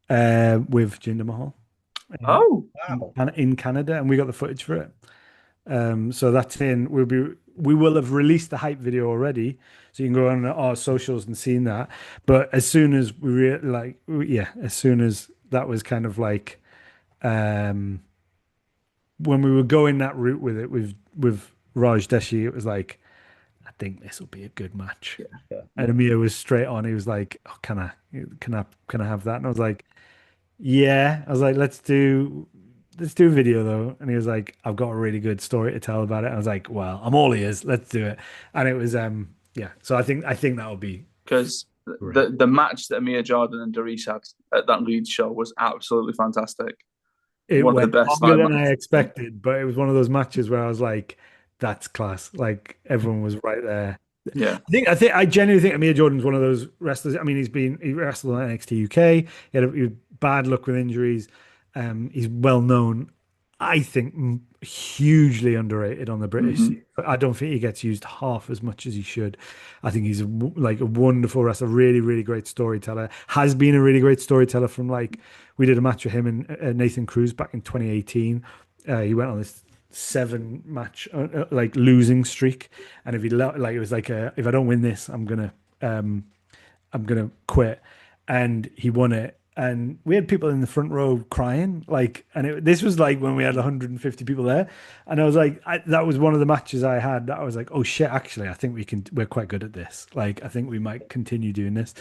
with Jinder Mahal. Oh, Wow. In Canada, and we got the footage for it. So that's in. We will have released the hype video already, so you can go on our socials and see that. But as soon as as soon as that was kind of like, when we were going that route with it with Raj Deshi, it was like, I think this will be a good match. Yeah. And Amir was straight on. He was like, oh, can I have that? And I was like, yeah. I was like, let's do a video though. And he was like, I've got a really good story to tell about it. I was like, well, I'm all ears. Let's do it. And it was yeah. So I think that will be because the match that Amir Jordan and Darius had at that Leeds show was absolutely fantastic. it One of went the best longer than matches. I expected, but it was one of those matches where I was like, that's class. Like everyone was right there. Yeah. I genuinely think Amir Jordan's one of those wrestlers. I mean, he wrestled on NXT UK. He had bad luck with injuries. He's well known. I think hugely underrated on the British scene. I don't think he gets used half as much as he should. I think he's like a wonderful wrestler, really, really great storyteller. Has been a really great storyteller from like we did a match with him and Nathan Cruz back in 2018. He went on this 7-match like losing streak, and if he like it was like if I don't win this, I'm gonna quit, and he won it. And we had people in the front row crying, like, and this was like when we had 150 people there, and I was like, that was one of the matches I had that I was like, oh shit, actually, I think we're quite good at this. Like, I think we might continue doing this.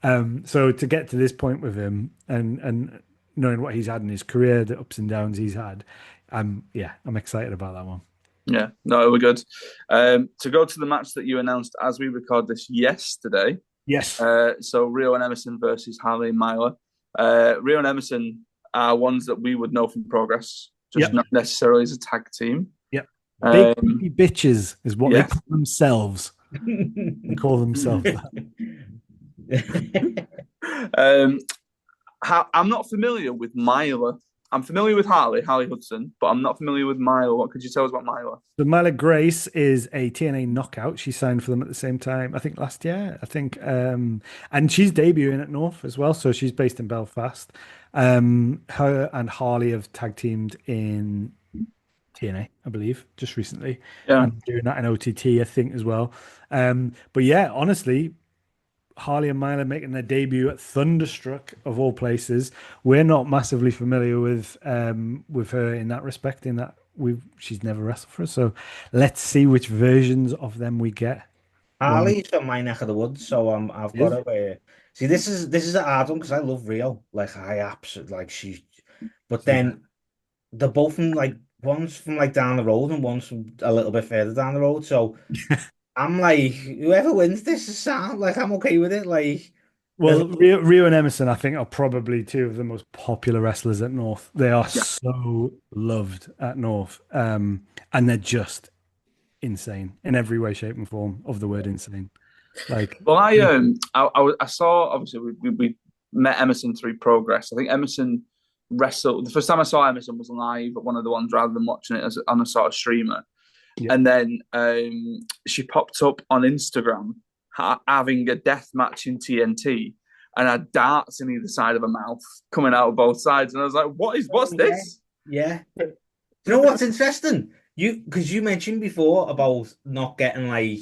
So to get to this point with him and knowing what he's had in his career, the ups and downs he's had, I'm excited about that one. Yeah, no, we're good. To go to the match that you announced as we record this yesterday. Yes. So Rio and Emerson versus Harley and Myla. Rio and Emerson are ones that we would know from Progress, just not necessarily as a tag team. Yep. Big creepy bitches is what they call themselves. They call themselves that. I'm not familiar with Myla. I'm familiar with Harley Hudson, but I'm not familiar with Myla. What could you tell us about Myla? So Myla Grace is a TNA knockout. She signed for them at the same time, I think last year. I think, and she's debuting at North as well. So she's based in Belfast. Her and Harley have tag teamed in TNA, I believe, just recently. Yeah, and doing that in OTT, I think, as well. But yeah, honestly, Harley and Myla making their debut at Thunderstruck of all places. We're not massively familiar with her in that respect. In that she's never wrestled for us. So let's see which versions of them we get. Harley's from my neck of the woods, so I've got to See, this is a hard one because I love Rio. Like I absolutely like she, but then they're both from like one's from like down the road and one's from a little bit further down the road. So I'm like, whoever wins this is sound like I'm okay with it. Like, as Well, Rio and Emerson, I think, are probably two of the most popular wrestlers at North. They are Yeah. so loved at North, and they're just insane in every way, shape, and form of the word insane. Like, Well, I saw obviously we met Emerson through Progress. I think Emerson wrestled the first time I saw Emerson was live at one of the ones rather than watching it as on a sort of streamer. Yeah. And then she popped up on Instagram having a death match in TNT and had darts in either side of her mouth coming out of both sides. And I was like, what's this? yeah. Do you know what's interesting? Because you mentioned before about not getting like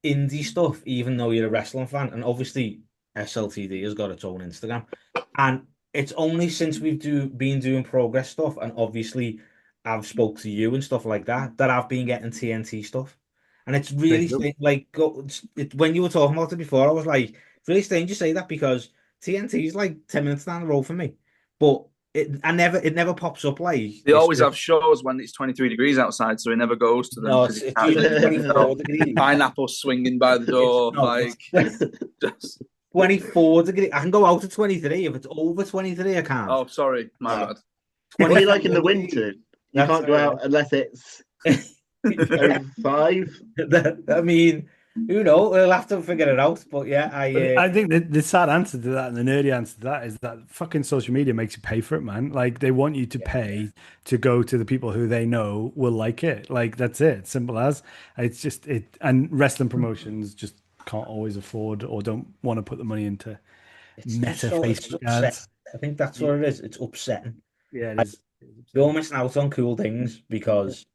indie stuff, even though you're a wrestling fan, and obviously SLTD has got its own Instagram, and it's only since been doing Progress stuff, and obviously I've spoke to you and stuff like that, that I've been getting TNT stuff, and it's really strange. Like when you were talking about it before, I was like, it's really strange you say that because TNT is like 10 minutes down the road for me, but it never pops up like They always have shows when it's 23 degrees outside, so he never goes to them. No, it's usually 24 degrees. Pineapple swinging by the door, just 24 degrees. I can go out at 23. If it's over 23, I can't. Oh, sorry, my bad. What are you like in the winter? You can't go out unless it's over 5. I mean, who knows? We'll have to figure it out. But yeah, I think the sad answer to that and the nerdy answer to that is that fucking social media makes you pay for it, man. Like they want you to pay to go to the people who they know will like it. Like that's it. Simple as. It's just it. And wrestling promotions just can't always afford or don't want to put the money into meta Facebook ads. I think that's what it is. It's upsetting. Yeah, it is. You're missing out on cool things because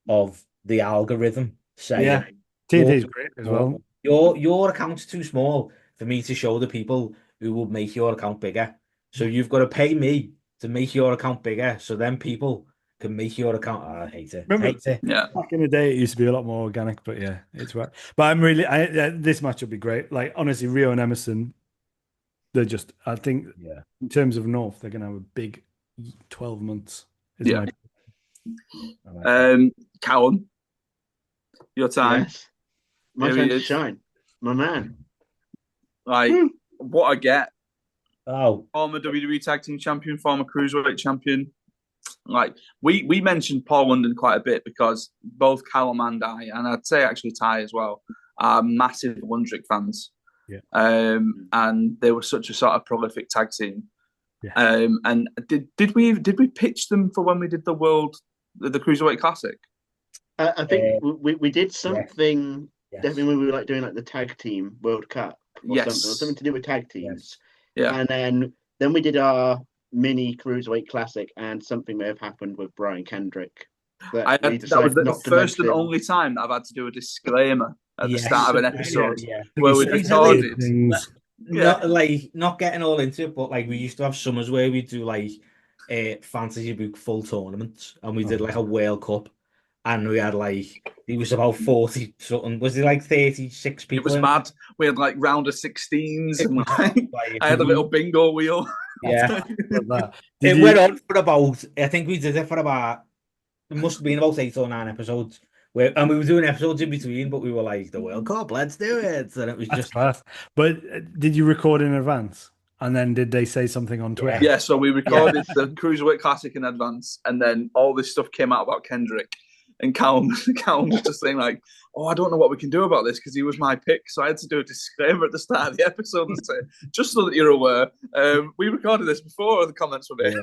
of the algorithm saying TNT is great as well. Your account's too small for me to show the people who will make your account bigger. So you've got to pay me to make your account bigger, so then people can make your account. Oh, I hate it. Yeah. Back in the day, it used to be a lot more organic, but yeah, it's right. But this match will be great. Like honestly, Rio and Emerson, they're just. I think in terms of North, they're going to have a big 12 months. Callum, your time. Yes. My time to shine. My man. Like, what I get. Oh. Former WWE Tag Team Champion, former Cruiserweight Champion. Like, we mentioned Paul London quite a bit because both Callum and I, and I'd say actually Ty as well, are massive Wundrick fans. Yeah. And they were such a sort of prolific tag team. Yeah. And did we pitch them for when we did the Cruiserweight Classic? I think we did something definitely when we were like doing like the tag team World Cup or something to do with tag teams. Yeah. And then we did our mini Cruiserweight Classic, and something may have happened with Brian Kendrick. That was the first and only time that I've had to do a disclaimer at the start of an episode where we recorded. Not getting all into it, but like we used to have summers where we do like fantasy book full tournaments, and we did like a World Cup, and we had like it was about 40 something. Was it like 36 people? It was mad. We had like round of 16s, and I had a little bingo wheel. Yeah, it went on for about. I think we did it for about. It must have been about 8 or 9 episodes. And we were doing episodes in between, but we were like, the World Cup, let's do it. And it was just fast. But did you record in advance? And then did they say something on Twitter? Yeah, so we recorded the Cruiserweight Classic in advance, and then all this stuff came out about Kendrick. And Callum was just saying like, oh, I don't know what we can do about this because he was my pick. So I had to do a disclaimer at the start of the episode and say, just so that you're aware, we recorded this before the comments were made.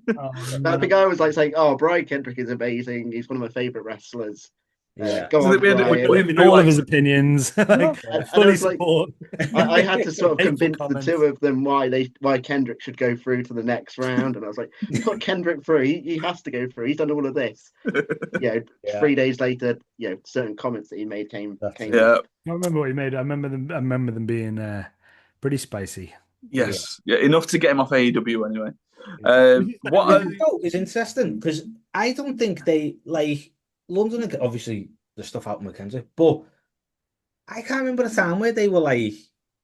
The guy was like saying, oh, Brian Kendrick is amazing. He's one of my favourite wrestlers. Go on, we put him in all of his opinions. Fully support. I had to sort of convince the two of them why Kendrick should go through to the next round, and I was like, "Put Kendrick through. He has to go through. He's done all of this." 3 days later, certain comments that he made came. Yeah, I remember what he made. I remember them being pretty spicy. Yes, enough to get him off AEW anyway. What is interesting because I don't think they like. London, obviously, the stuff out in Mackenzie, but I can't remember a time where they were like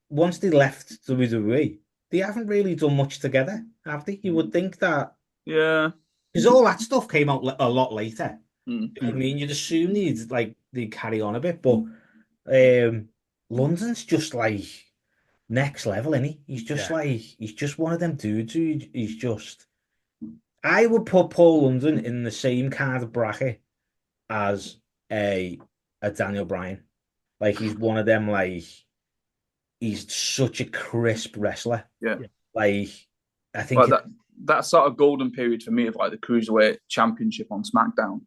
once they left WWE, they haven't really done much together, have they? You would think that, Yeah. because all that stuff came out a lot later. Mm. You know what I mean, you'd assume they'd carry on a bit, but London's just like next level, isn't he? He's just he's just one of them dudes he's just. I would put Paul London in the same kind of bracket as a Daniel Bryan. Like he's one of them, like he's such a crisp wrestler. Yeah. Like I think that sort of golden period for me of like the Cruiserweight Championship on SmackDown.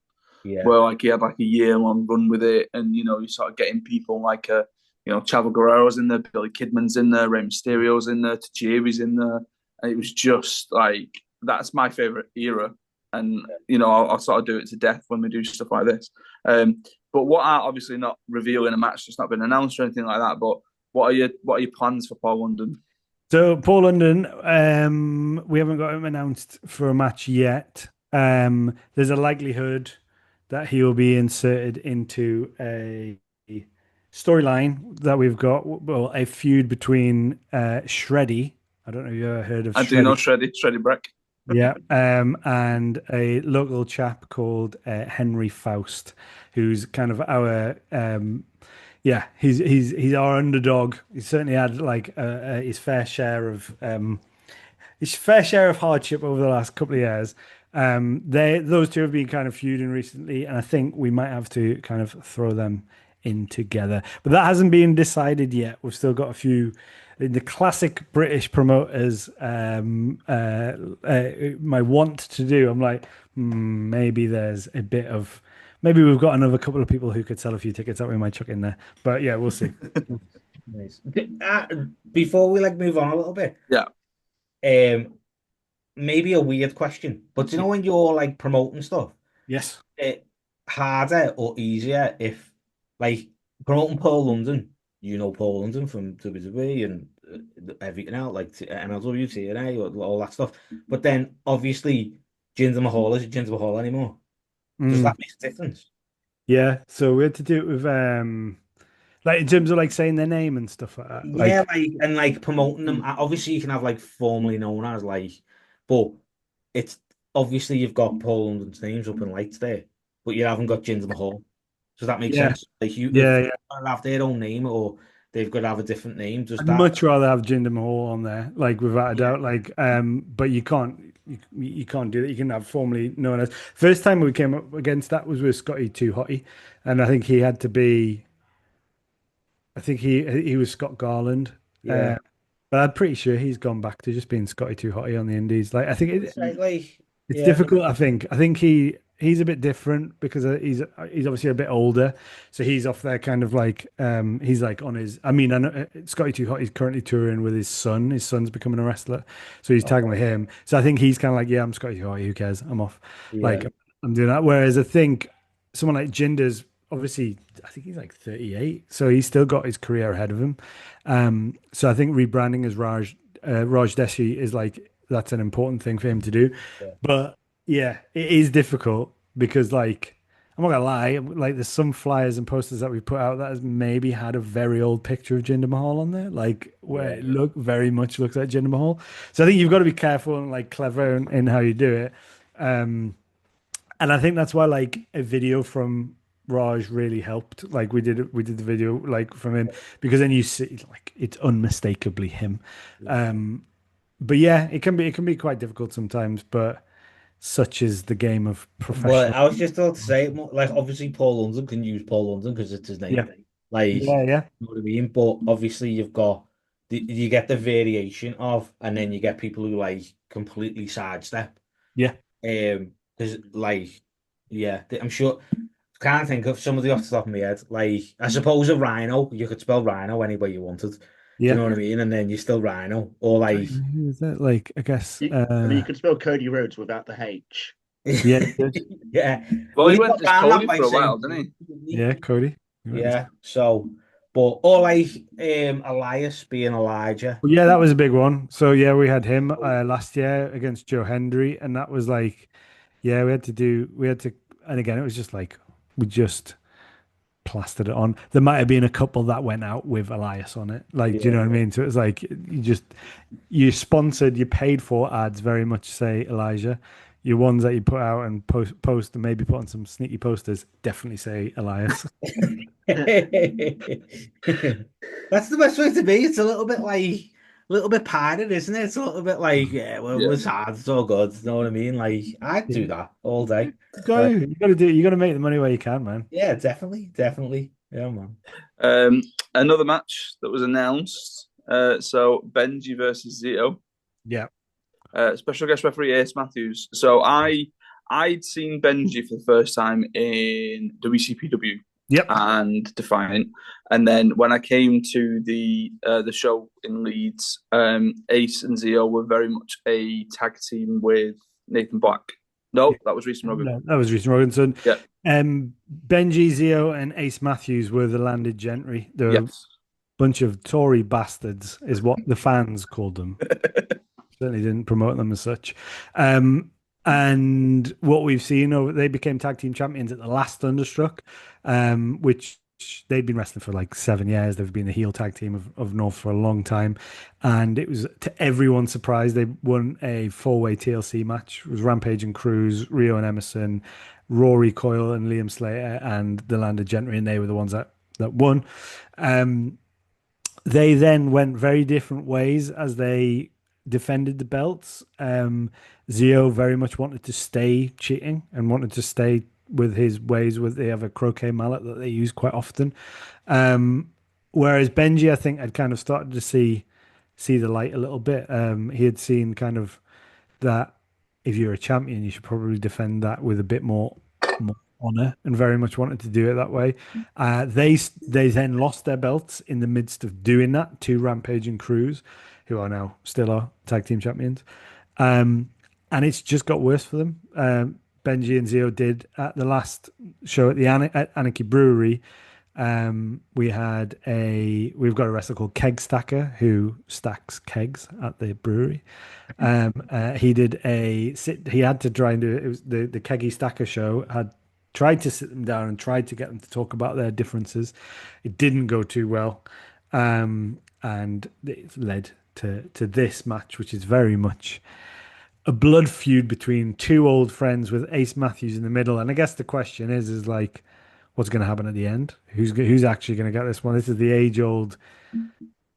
Yeah. Where like he had like a year-long run with it, and you sort of getting people like Chavo Guerrero's in there, Billy Kidman's in there, Rey Mysterio's in there, Tajiri's in there, and it was just like that's my favorite era. And I'll sort of do it to death when we do stuff like this. But what are obviously not revealing a match that's not been announced or anything like that. But what are your plans for Paul London? So Paul London, we haven't got him announced for a match yet. There's a likelihood that he will be inserted into a storyline that we've got. Well, a feud between Shreddy. I don't know if you ever heard of. I do know Shreddy Breck. Yeah, and a local chap called Henry Faust, who's kind of our he's our underdog. He certainly had like his fair share of hardship over the last couple of years. Those two have been kind of feuding recently, and I think we might have to kind of throw them in together, but that hasn't been decided yet. We've still got a few. The classic British promoters, my want to do. I'm like, maybe there's a bit of, maybe we've got another couple of people who could sell a few tickets that we might chuck in there. But yeah, we'll see. Nice. Before we move on a little bit, maybe a weird question, but do you know when you're like promoting stuff? Yes. Harder or easier if like promoting Paul London? Paul London from WWE and everything else, like MLW, TNA, all that stuff. But then, obviously, Jinder Mahal isn't Jinder Mahal anymore. Does that make a difference? Yeah, so we had to do it with, like, in terms of, like, saying their name and stuff like that. Yeah, and promoting them. Obviously, you can have, like, formerly known as, like, but it's, obviously, you've got Paul London's names up in lights there, but you haven't got Jinder Mahal. Does that make sense? Like have their own name or they've got to have a different name. I'd much rather have Jinder Mahal on there, like without a doubt. Like, but you can't do that. You can have formerly known as. First time we came up against that was with Scotty 2 Hotty, and I think he had to be. I think he was Scott Garland. Yeah. But I'm pretty sure he's gone back to just being Scotty 2 Hotty on the Indies. Like I think it's difficult. I think he's a bit different because he's obviously a bit older, so he's off there kind of like he's like on his. I mean, I know Scotty 2 Hotty is currently touring with his son. His son's becoming a wrestler, so he's tagging with him. So I think he's kind of like, yeah, I'm Scotty 2 Hotty. Who cares? I'm off. Yeah. Like I'm doing that. Whereas I think someone like Jinder's obviously, I think he's like 38, so he's still got his career ahead of him. So I think rebranding as Raj Deshi is like that's an important thing for him to do. Yeah. But yeah, it is difficult because like I'm not gonna lie, like there's some flyers and posters that we put out that has maybe had a very old picture of Jinder Mahal on there, like where it very much looks like Jinder Mahal. So I think you've got to be careful and like clever in how you do it. And I think that's why like a video from Raj really helped. Like we did the video like from him because then you see like it's unmistakably him. But yeah, it can be quite difficult sometimes, but such is the game of professional. Well, I was just about to say, like obviously Paul London can use Paul London because it's his name. Yeah. Like yeah. You know what I mean? But obviously you get the variation of, and then you get people who like completely sidestep. Yeah. Because like, yeah, I'm sure. Can't think of somebody off the top of my head. Like, I suppose a Rhino, you could spell Rhino any way you wanted. Yeah. You know what I mean? And then you're still Rhino. Or like... Is that like, I guess... I mean, you could spell Cody Rhodes without the H. Yeah. Yeah. Well, he went to Cody for a while, didn't he? Yeah, Cody. Yeah, so... But, or like Elias being Elijah. Well, yeah, that was a big one. So, yeah, we had him last year against Joe Hendry. And that was like... Yeah, we had to... And again, it was just like... We just plastered it on. There might have been a couple that went out with Elias on it. Like, do you know what I mean? So it's like you sponsored, you paid for ads very much say Elijah. Your ones that you put out and post and maybe put on some sneaky posters definitely say Elias. That's the best way to be. It's a little bit padded, isn't it? It's a little bit like, it was hard, it's all good. You know what I mean? Like, I'd do that all day. You got to make the money where you can, man. Yeah, definitely. Yeah, man. Another match that was announced. So Benji versus Zio. Yeah. Special guest referee Ace Matthews. So I'd seen Benji for the first time in WCPW. Yep. And Defiant. And then when I came to the show in Leeds, Ace and Zio were very much a tag team with Nathan Black. No, that was Reece Morgan. No, that was Reece Morganson. Yeah. Benji, Zio, and Ace Matthews were the landed gentry. They were a bunch of Tory bastards, is what the fans called them. Certainly didn't promote them as such. And what we've seen, they became tag team champions at the last Thunderstruck, which they'd been wrestling for like 7 years. They've been the heel tag team of North for a long time. And it was, to everyone's surprise, they won a 4-way TLC match. It was Rampage and Cruz, Rio and Emerson, Rory Coyle and Liam Slater, and the landed gentry, and they were the ones that won. They then went very different ways as they defended the belts. Zio very much wanted to stay cheating and wanted to stay with his ways. They have a croquet mallet that they use quite often. Whereas Benji, I think, had kind of started to see the light a little bit. He had seen kind of that if you're a champion, you should probably defend that with a bit more honor, and very much wanted to do it that way. They then lost their belts in the midst of doing that to Rampage and Cruz, who are now still our tag team champions. And it's just got worse for them. Benji and Zio did at the last show at Anarchy Brewery. We've got a wrestler called Keg Stacker who stacks kegs at the brewery. He had to try and do it. It was the Keggy Stacker show had tried to sit them down and tried to get them to talk about their differences. It didn't go too well. And it led to this match, which is very much a blood feud between two old friends with Ace Matthews in the middle. And I guess the question is like, what's going to happen at the end? Who's actually going to get this one? This is the age-old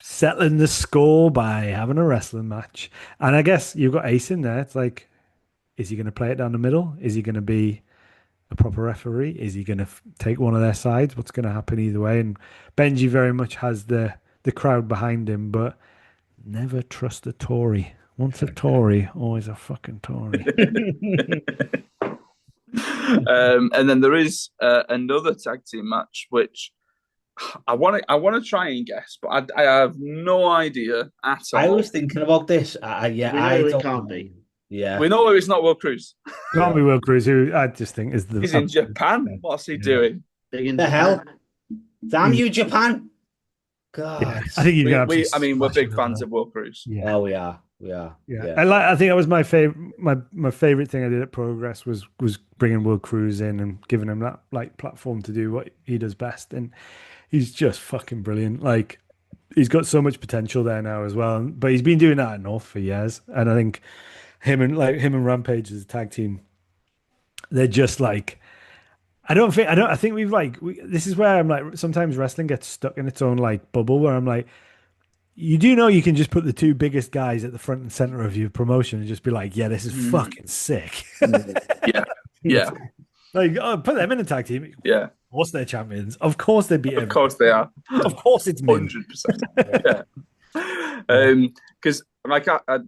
settling the score by having a wrestling match. And I guess you've got Ace in there. It's like, is he going to play it down the middle? Is he going to be a proper referee? Is he going to take one of their sides? What's going to happen either way? And Benji very much has the crowd behind him, but never trust a Tory. Once a Tory, always a fucking Tory. And then there is another tag team match, which I want to try and guess, but I have no idea at all. I was thinking about this. It can't be. Yeah, we know it's not Will Cruz. Can't be Will Cruz, who I just think is He's in Japan. What's he doing? The hell? Damn you, Japan! God, yeah. I think we're big fans of Will Cruz. Yeah, we are. Yeah. I think that was my favorite. My favorite thing I did at Progress was bringing Will Cruz in and giving him that like platform to do what he does best, and he's just fucking brilliant. Like he's got so much potential there now as well. But he's been doing that at North for years, and I think him and Rampage as a tag team, they're just like. I think this is where I'm like, sometimes wrestling gets stuck in its own like bubble where I'm like, you do know you can just put the two biggest guys at the front and center of your promotion and just be like, yeah, this is fucking sick. Yeah. Like, put them in a tag team. Yeah. Of course they're champions. Of course they beat him. Of course they are. Of course it's 100%. Yeah. Because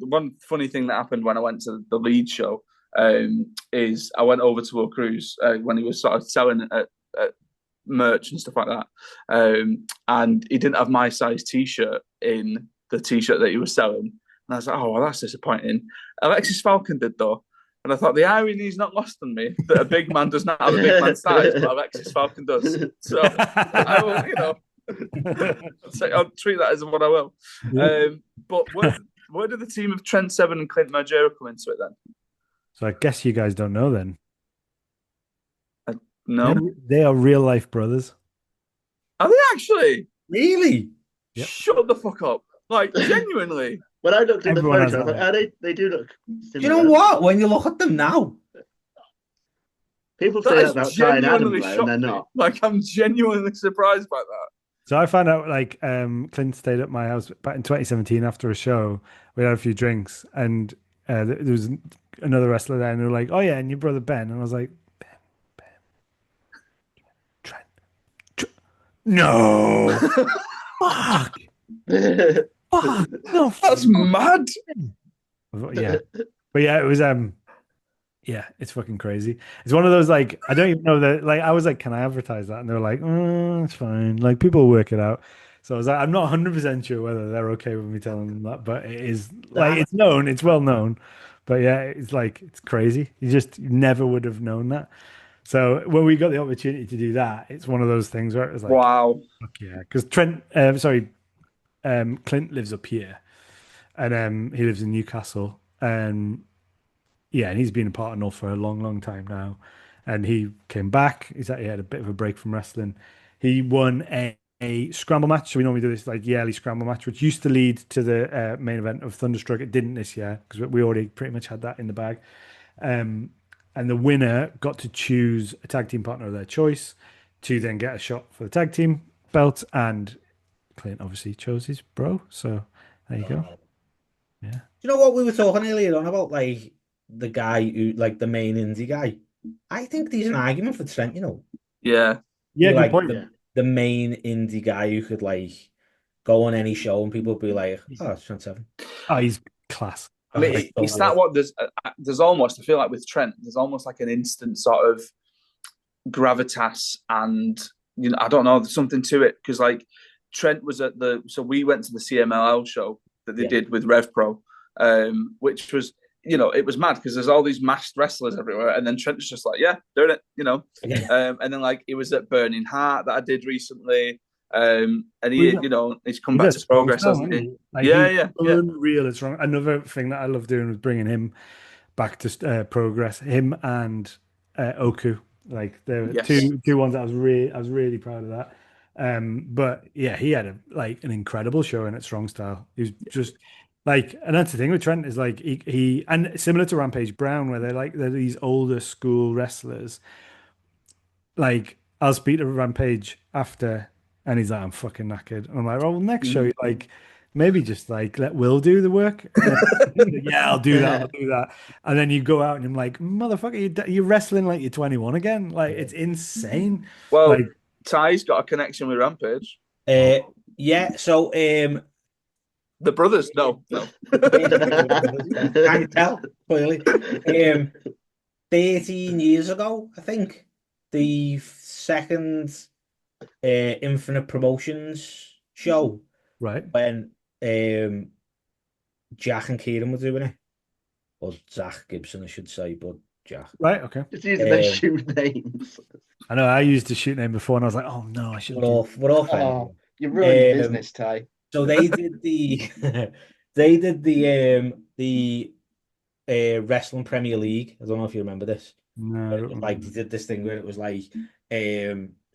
one funny thing that happened when I went to the Leeds show is I went over to Will Cruz when he was sort of selling at merch and stuff like that, and he didn't have my size T-shirt in the T-shirt that he was selling, and I was like, oh well, that's disappointing. Alexis Falcon did though, and I thought the irony's not lost on me that a big man does not have a big man's size, but Alexis Falcon does. So I will, I'll treat that as what I will. But where did the team of Trent Seven and Clint Margera come into it then? So I guess you guys don't know then. No, they are real life brothers. Are they actually? Really? Yep. Shut the fuck up! Like genuinely. When I looked at the Everyone has photo, I was that, like, they do look Do similar. you know what? When you look at them now, People That say that is about Ty and Adam, genuinely though, and shocked they're me. not. Like I'm genuinely surprised by that. So I found out like Clint stayed at my house back in 2017 after a show. We had a few drinks, and there was another wrestler there, and they were like, "Oh yeah, and your brother Ben," and I was like, "Ben, Trent, no, fuck, fuck, no, That's mad. yeah, but yeah, it was yeah, it's fucking crazy. It's one of those like I don't even know that like I was like, can I advertise that? And they were like, oh, it's fine. Like people will work it out. So I was like, I'm not 100% sure whether they're okay with me telling them that, but it is like it's known, it's well known. But yeah, it's like it's crazy. You never would have known that. So when we got the opportunity to do that, it's one of those things where it was like, Wow. fuck yeah, because Clint lives up here, and he lives in Newcastle, and yeah, and he's been a partner for a long, long time now. And he came back. He had a bit of a break from wrestling. He won a scramble match. So we normally do this like yearly scramble match, which used to lead to the main event of Thunderstruck. It didn't this year because we already pretty much had that in the bag. And the winner got to choose a tag team partner of their choice to then get a shot for the tag team belt. And Clint obviously chose his bro. So there you go. Yeah. do you know what we were talking earlier on about, like the guy who, like the main indie guy? I think there's an argument for Trent, you know. Yeah. Yeah, good Like point. the main indie guy who could like go on any show and people would be like, oh, it's Trent Seven. Oh, he's class. I mean, it's that what there's almost, I feel like with Trent, there's almost like an instant sort of gravitas, and you know, I don't know, there's something to it because like Trent was so we went to the CMLL show that they did with Rev Pro, which was, you know, it was mad because there's all these masked wrestlers everywhere, and then Trent was just like, yeah, doing it, you know. And then like it was at Burning Heart that I did recently. And he, you know, he's come back to Progress, hasn't he? Like, yeah. Unreal. It's wrong. Another thing that I love doing was bringing him back to Progress. Him and Oku, like there were two ones that I was really proud of that. But yeah, he had an incredible show in at Strong Style. He was just like, and that's the thing with Trent is like he and similar to Rampage Brown, where they're these older school wrestlers. Like I'll speak to Rampage after. And he's like, I'm fucking knackered. And I'm like, well, next show, like, maybe just like let Will do the work. Yeah, I'll do that. I'll do that. And then you go out and I'm like, motherfucker, you're wrestling like you're 21 again. Like, it's insane. Well, like, Ty's got a connection with Rampage. Yeah. So, the brothers, no. Can't tell clearly. 13 years ago, I think the second Infinite Promotions show, right, when Jack and Kieran were doing it, or Zach Gibson, I should say, but Jack. Right, okay. Just using their shoot names. I know I used a shoot name before, and I was like, oh no, I shouldn't. We're all you ruined business, Ty. So they did the Wrestling Premier League. I don't know if you remember this. No, like they did this thing where it was like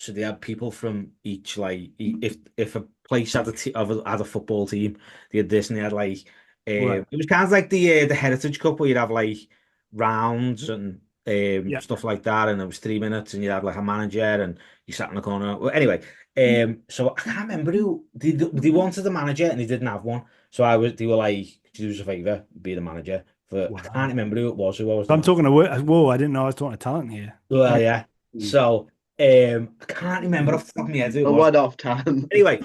so they had people from each, like if a place had a football team, they had this, and they had like it was kind of like the Heritage Cup, where you'd have like rounds and stuff like that, and it was 3 minutes, and you had like a manager, and you sat in the corner. Well, anyway, so I can't remember who they wanted the manager, and they didn't have one. So they were like, "Could you do us a favor, be the manager?" I can't remember who it was. Who I was. I'm talking to whoa! I didn't know I was talking to talent here. Well, yeah. So I can't remember off the top of my head who it was. A one-off talent. Anyway,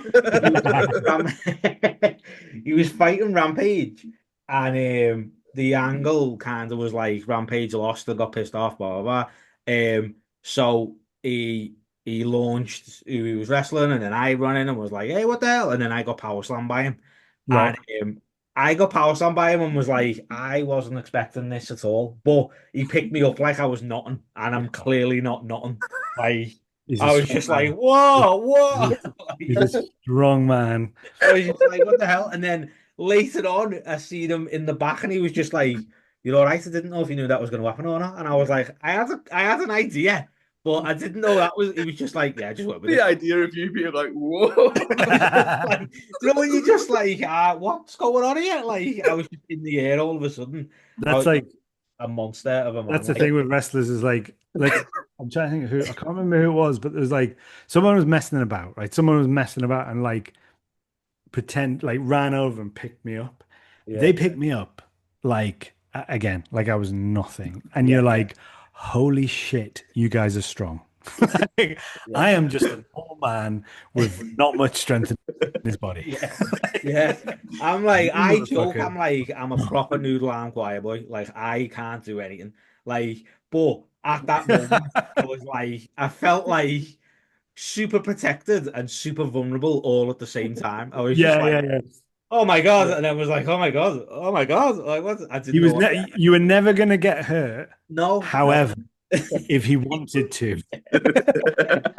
he was fighting Rampage, and the angle kind of was like Rampage lost and got pissed off, blah blah blah. So he launched who he was wrestling, and then I run in and was like, "Hey, what the hell?" And then I got power slammed by him, and I got power slammed by him and was like, I wasn't expecting this at all. But he picked me up like I was nothing, and I'm clearly not nothing. Like I was just like, whoa. He's a strong man. I was just like, what the hell? And then later on, I seen him in the back, and he was just like, "You're all right." I didn't know if he knew that was going to happen or not. And I was like, I had an idea, But I didn't know that was. He was just like, yeah, just went with The it. idea of you being like, whoa. Like, do you know when you just like, what's going on here? Like, I was just in the air all of a sudden. I That's was like a monster of a man. that's the Like, thing with wrestlers is like I'm trying to think of who I can't remember who it was, but there's like someone was messing about, right? Someone was messing about and like ran over and picked me up. yeah, They picked me up like again, like I was nothing. And Yeah. you're like, holy shit, you guys are strong. Like, I am just a normal man with not much strength in his body. yeah. I'm like, I joke, Motherfucker. I'm a proper noodle arm choir boy. Like, I can't do anything. Like, but at that moment, I was like, I felt like super protected and super vulnerable all at the same time. I was just Yeah, like, yeah, yeah. oh my God. And I was like, oh my God, oh my God. Like, what? I didn't know. You were never gonna get hurt. No, However, if he wanted to,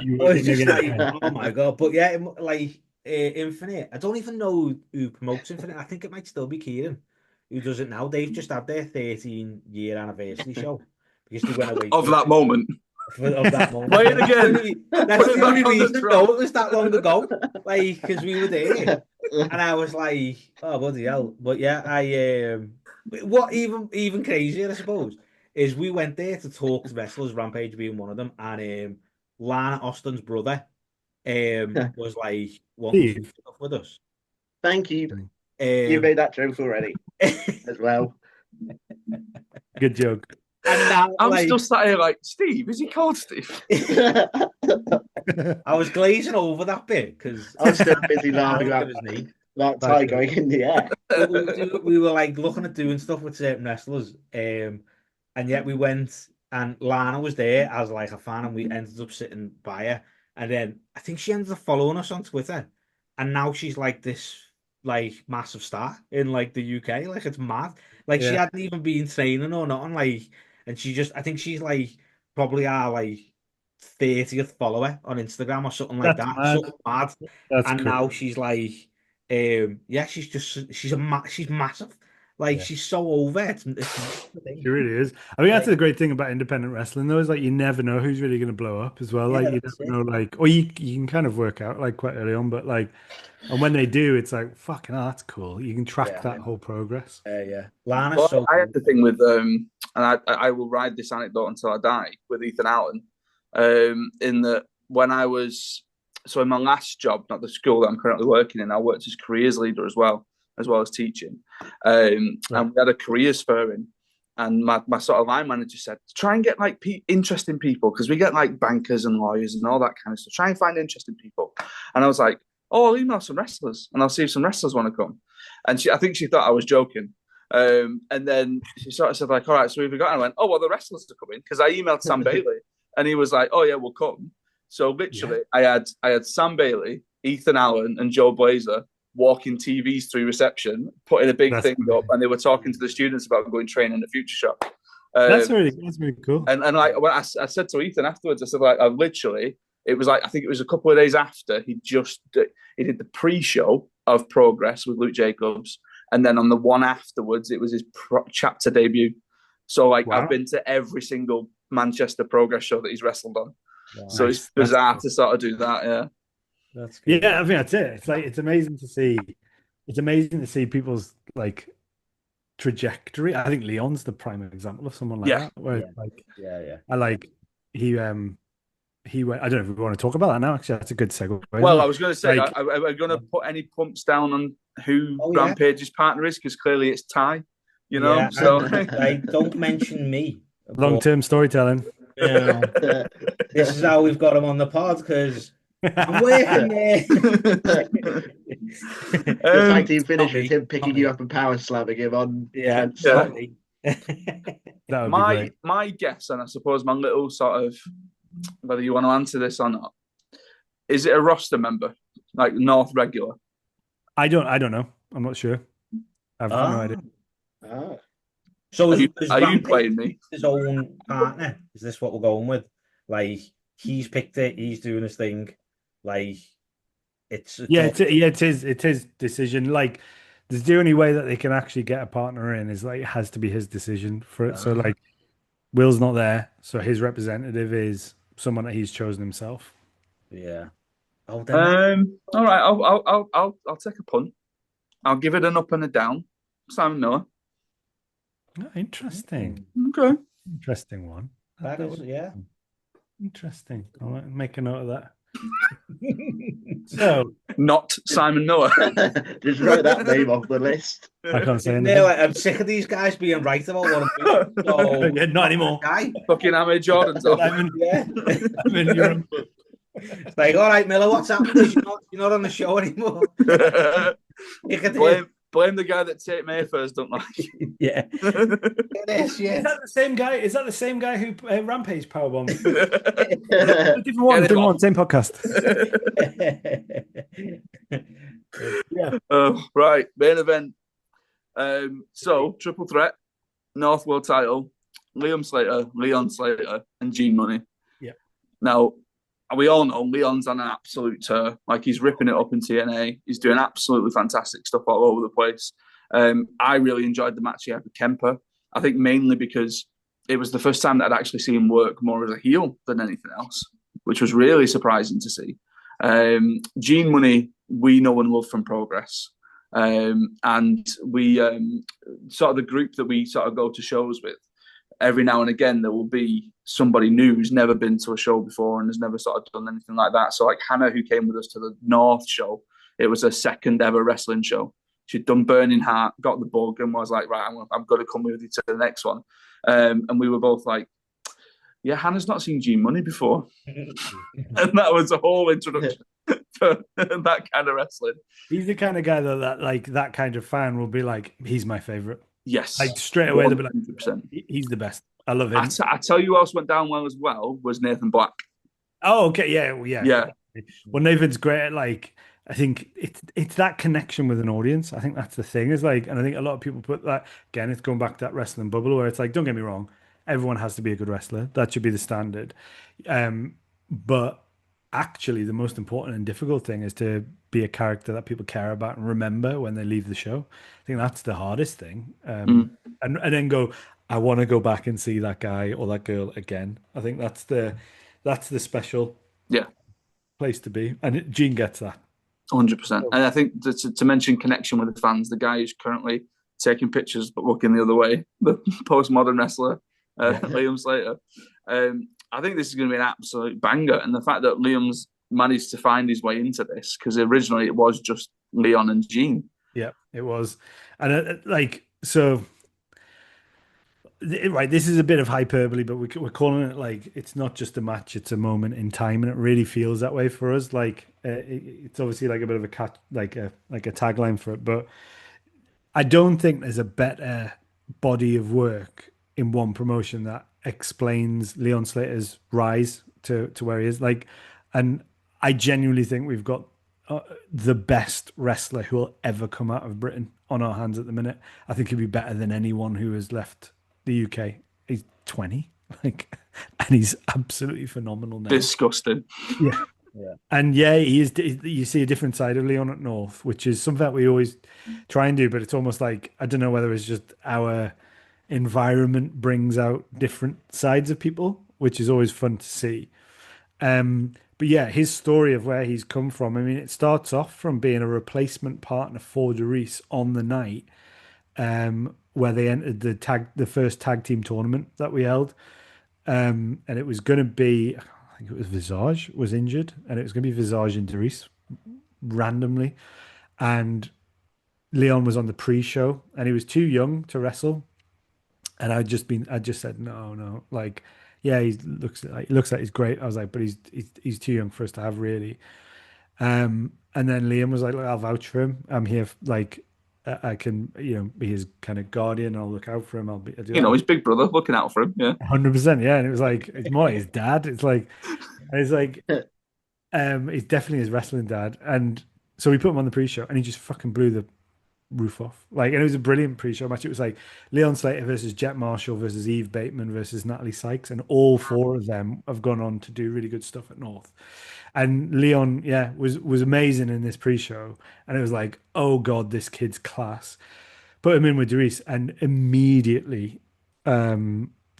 you I were was gonna just get like, hurt. oh my God. But yeah, like Infinite, I don't even know who promotes Infinite. I think it might still be Kieran who does it now. They've just had their 13-year anniversary show because they went away Of that moment. of that moment. Play it again. That's Put it the only back on the reason I track. know it was that long ago. Like, because we were there. And I was like, oh, bloody hell. But yeah, what even crazier, I suppose, is we went there to talk to wrestlers, Rampage being one of them, and Lana Austin's brother was like wanting to do Steve. stuff with us. Thank you. You made that joke already as well. Good joke. And now, I'm like, still sat here like, Steve, is he called Steve? I was glazing over that bit because I was still busy laughing at about his name. that tie going in the air. We were like looking at doing stuff with certain wrestlers, and yet we went and Lana was there as like a fan, and we ended up sitting by her. And then I think she ended up following us on Twitter, and now she's like this like massive star in like the UK. Like it's mad. Like she Yeah. hadn't even been training or nothing. Like, and she just I think she's like probably our like 30th follower on Instagram or something like That's that. mad. Something mad. That's And cool. now she's like, yeah, she's massive. Like she's so over. She really is. I mean, that's the great thing about independent wrestling, though, is like you never know who's really going to blow up as well. Like you never know, like, or you can kind of work out like quite early on, but like, and when they do, it's like fucking, that's cool. You can track that whole progress. Yeah. Lana's Well, so. I had the thing with and I will ride this anecdote until I die with Ethan Allen. In that when I was in my last job, not the school that I'm currently working in, I worked as careers leader as well as teaching. And we had a careers fair in, and my sort of line manager said, try and get like interesting people, because we get like bankers and lawyers and all that kind of stuff. Try and find interesting people. And I was like, oh, I'll email some wrestlers and I'll see if some wrestlers want to come. And I think she thought I was joking. And then she sort of said like, all right, so we've got, and I went, oh, well, the wrestlers are coming, because I emailed Sam Bailey and he was like, oh yeah, we'll come. So literally I had Sam Bailey, Ethan Allen and Joe Blazer walking TVs through reception, putting a big thing up, and they were talking to the students about going training in the Future Shop. That's really cool. And like when I said to Ethan afterwards, I said like, I literally, it was like, I think it was a couple of days after he did the pre-show of Progress with Luke Jacobs, and then on the one afterwards, it was his chapter debut. So like, I've been to every single Manchester Progress show that he's wrestled on. Wow. So it's bizarre to sort of do that. Yeah. That's good. Yeah, I think that's it. It's like, it's amazing to see. It's amazing to see people's like trajectory. I think Leon's the prime example of someone like that. Where I like he went. I don't know if we want to talk about that now. Actually, that's a good segue. Well, I was going to say, like, are we going to put any pumps down on who Rampage's partner is? Because clearly it's Ty. You know, yeah, so don't mention me. Long-term storytelling. You know, this is how we've got him on the pod, because I'm working there. The tag team finish with him picking you up and power slamming him on. Yeah. My guess, and I suppose my little sort of, whether you want to answer this or not, is it a roster member, like North regular? I don't know. I'm not sure. I've got no idea. So are you playing me? His own partner? Is this what we're going with? Like, he's picked it. He's doing his thing. Like, it's his decision. Like, there's the only way that they can actually get a partner in is like it has to be his decision for it. So like, Will's not there, so his representative is someone that he's chosen himself. Yeah. Oh, then. All right. I'll take a punt. I'll give it an up and a down. Simon Noah. Oh, interesting. Okay. Interesting one. That is, yeah. Interesting. I'll make a note of that. So, not Simon Noah. Just write that name off the list. I can't say anything. No, I'm sick of these guys being right about what I'm doing. So, Yeah, not anymore. guy. Fucking Amir Jordan's off. Yeah. You're It's like, all right, Miller, what's happening? You're not on the show anymore. You can blame the guy that Tate Mayfair's don't like. Yeah. Is that the same guy? Is that the same guy who Rampage powerbombed? Different one, same podcast. Yeah. Right, main event. So triple threat, North World title, Liam Slater, Leon Slater, and Gene Money. Yeah. Now, we all know Leon's on an absolute tear. Like, he's ripping it up in TNA. He's doing absolutely fantastic stuff all over the place. I really enjoyed the match he had with Kemper. I think mainly because it was the first time that I'd actually seen him work more as a heel than anything else, which was really surprising to see. Gene Money, we know and love from Progress. And we sort of the group that we sort of go to shows with, every now and again there will be somebody new who's never been to a show before and has never sort of done anything like that. So like Hannah, who came with us to the North show, it was her second ever wrestling show. She'd done Burning Heart, got the bug, and was like, right, I'm going to come with you to the next one. And we were both like, yeah, Hannah's not seen Gene Money before. And that was a whole introduction for that kind of wrestling. He's the kind of guy that kind of fan will be like, he's my favorite. Yes. Like straight away, they'll be like, 100%. He's the best. I love him. I tell you who else went down well as well was Nathan Black. Oh, okay. Yeah. Well, Nathan's great at, like, I think it's that connection with an audience. I think that's the thing, is like, and I think a lot of people put that, again, it's going back to that wrestling bubble where it's like, don't get me wrong, everyone has to be a good wrestler. That should be the standard. But actually the most important and difficult thing is to be a character that people care about and remember when they leave the show. I think that's the hardest thing. And then go, I want to go back and see that guy or that girl again. I think that's the special place to be. And Gene gets that. 100%. And I think to mention connection with the fans, the guy who's currently taking pictures but looking the other way, the postmodern wrestler, Liam Slater. I think this is going to be an absolute banger. And the fact that Liam's managed to find his way into this, because originally it was just Leon and Gene. Yeah, it was. And right, this is a bit of hyperbole, but we're calling it like, it's not just a match, it's a moment in time, and it really feels that way for us. Like it's obviously like a bit of a like a tagline for it, but I don't think there's a better body of work in one promotion that explains Leon Slater's rise to where he is. Like, and I genuinely think we've got the best wrestler who will ever come out of Britain on our hands at the minute. I think he'd be better than anyone who has left the UK. He's 20, and he's absolutely phenomenal now. Disgusting. Yeah. And he is. You see a different side of Leon at North, which is something that we always try and do, but it's almost like, I don't know whether it's just our environment brings out different sides of people, which is always fun to see. But yeah, his story of where he's come from, I mean, it starts off from being a replacement partner for Doris on the night where they entered the first tag team tournament that we held. And it was going to be, I think it was Visage was injured, and it was going to be Visage and Doris randomly. And Leon was on the pre-show, and he was too young to wrestle. And I just said, no, like, yeah, he looks like he's great. I was like, but he's too young for us to have, really. And then Liam was like, look, I'll vouch for him. I'm here, like, I can, be his kind of guardian. I'll look out for him. His big brother looking out for him. Yeah, 100%. Yeah, and it was like, it's more like his dad. It's like, he's definitely his wrestling dad. And so we put him on the pre-show, and he just fucking blew the roof off. Like, and it was a brilliant pre-show match. It was like Leon Slater versus Jet Marshall versus Eve Bateman versus Natalie Sykes, and all four of them have gone on to do really good stuff at North. And Leon, was amazing in this pre-show, and it was like, oh god, this kid's class. Put him in with Doris, and immediately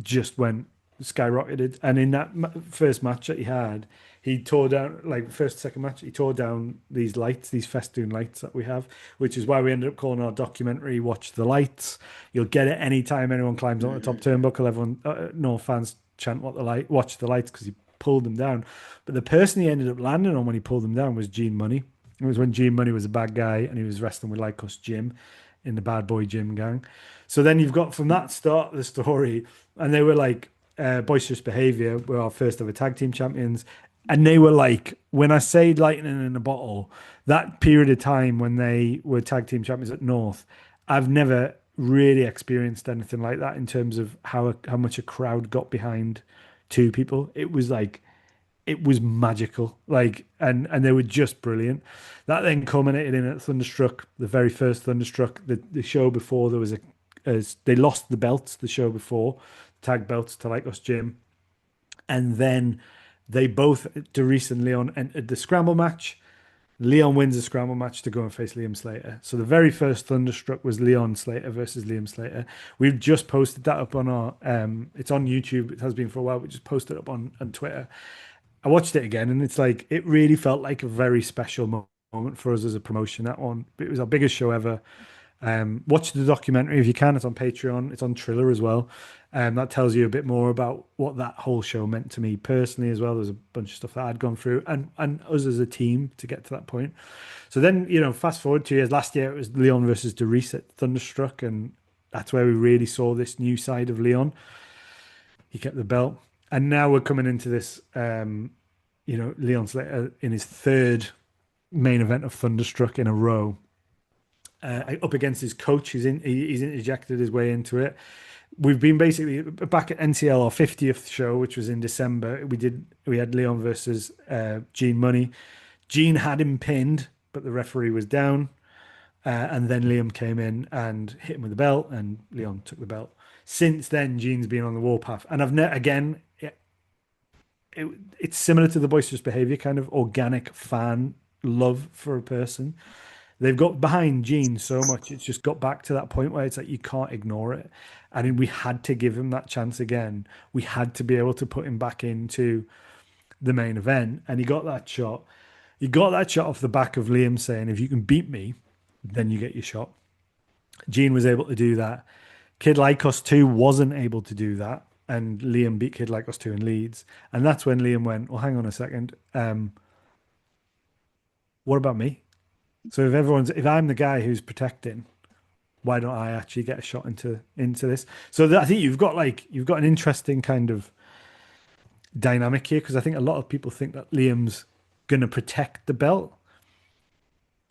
just went skyrocketed. And in that first match that he had, he tore down, like first, second match, he tore down these lights, these festoon lights that we have, which is why we ended up calling our documentary Watch the Lights. You'll get it anytime anyone climbs on the top turnbuckle. Everyone, North fans chant Watch the Lights, because he pulled them down. But the person he ended up landing on when he pulled them down was Gene Money. It was when Gene Money was a bad guy and he was wrestling with Lycos Jim in the Bad Boy Gym gang. So then you've got from that start of the story, and they were like, Boisterous Behavior were our first ever tag team champions. And they were like, when I say lightning in a bottle, that period of time when they were tag team champions at North, I've never really experienced anything like that in terms of how much a crowd got behind two people. It was like, it was magical, like, and they were just brilliant. That then culminated in at Thunderstruck, the very first Thunderstruck. The show before, there was they lost the belts the show before, tag belts to Lycos Jim, and then they both, Darius and Leon, entered the scramble match. Leon wins the scramble match to go and face Liam Slater. So the very first Thunderstruck was Leon Slater versus Liam Slater. We've just posted that up on our, it's on YouTube. It has been for a while. We just posted it up on Twitter. I watched it again, and it's like, it really felt like a very special moment for us as a promotion, that one. It was our biggest show ever. Watch the documentary if you can. It's on Patreon. It's on Triller as well. That tells you a bit more about what that whole show meant to me personally as well. There's a bunch of stuff that I'd gone through, and us as a team to get to that point. So then, fast forward 2 years. Last year it was Leon versus Darius at Thunderstruck, and that's where we really saw this new side of Leon. He kept the belt, and now we're coming into this, Leon Slater in his third main event of Thunderstruck in a row. Up against his coach. He's interjected his way into it. We've been basically back at NCL, our 50th show, which was in December. We had Leon versus Gene Money. Gene had him pinned, but the referee was down. And then Liam came in and hit him with the belt, and Leon took the belt. Since then, Gene's been on the warpath. And it's similar to the Boisterous Behavior, kind of organic fan love for a person. They've got behind Gene so much, it's just got back to that point where it's like you can't ignore it. And we had to give him that chance again. We had to be able to put him back into the main event. And he got that shot. He got that shot off the back of Liam saying, if you can beat me, then you get your shot. Gene was able to do that. Kid Lycos 2 wasn't able to do that. And Liam beat Kid Lycos 2 in Leeds. And that's when Liam went, well, hang on a second. What about me? So if I'm the guy who's protecting, why don't I actually get a shot into this? So I think you've got an interesting kind of dynamic here, because I think a lot of people think that Liam's going to protect the belt.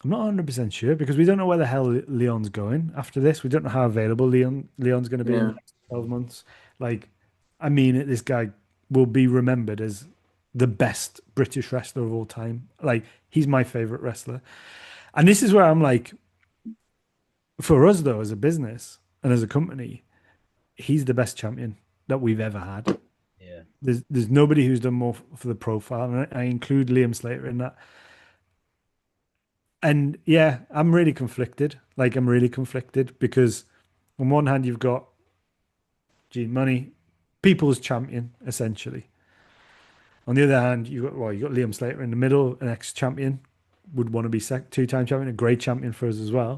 I'm not 100% sure, because we don't know where the hell Leon's going after this. We don't know how available Leon's going to be in the next 12 months. This guy will be remembered as the best British wrestler of all time. He's my favorite wrestler. And this is where I'm like, for us though, as a business and as a company, he's the best champion that we've ever had. Yeah. There's nobody who's done more for the profile, and I include Liam Slater in that. And yeah, I'm really conflicted. Because on one hand you've got Gene Money, people's champion, essentially. On the other hand, you got Liam Slater in the middle, an ex-champion. Would want to be two-time champion, a great champion for us as well.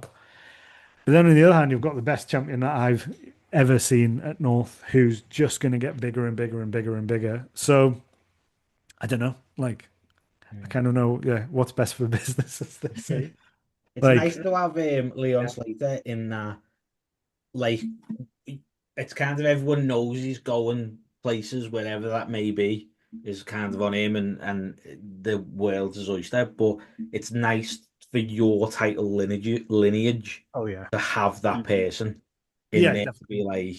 But then on the other hand, you've got the best champion that I've ever seen at North, who's just going to get bigger and bigger and bigger and bigger. So I don't know. I kind of know what's best for business, as they say. It's nice to have Leon Slater in that. It's kind of, everyone knows he's going places, wherever that may be, is kind of on him, and the world is oyster. But it's nice for your title lineage to have that person in there, definitely. To be like,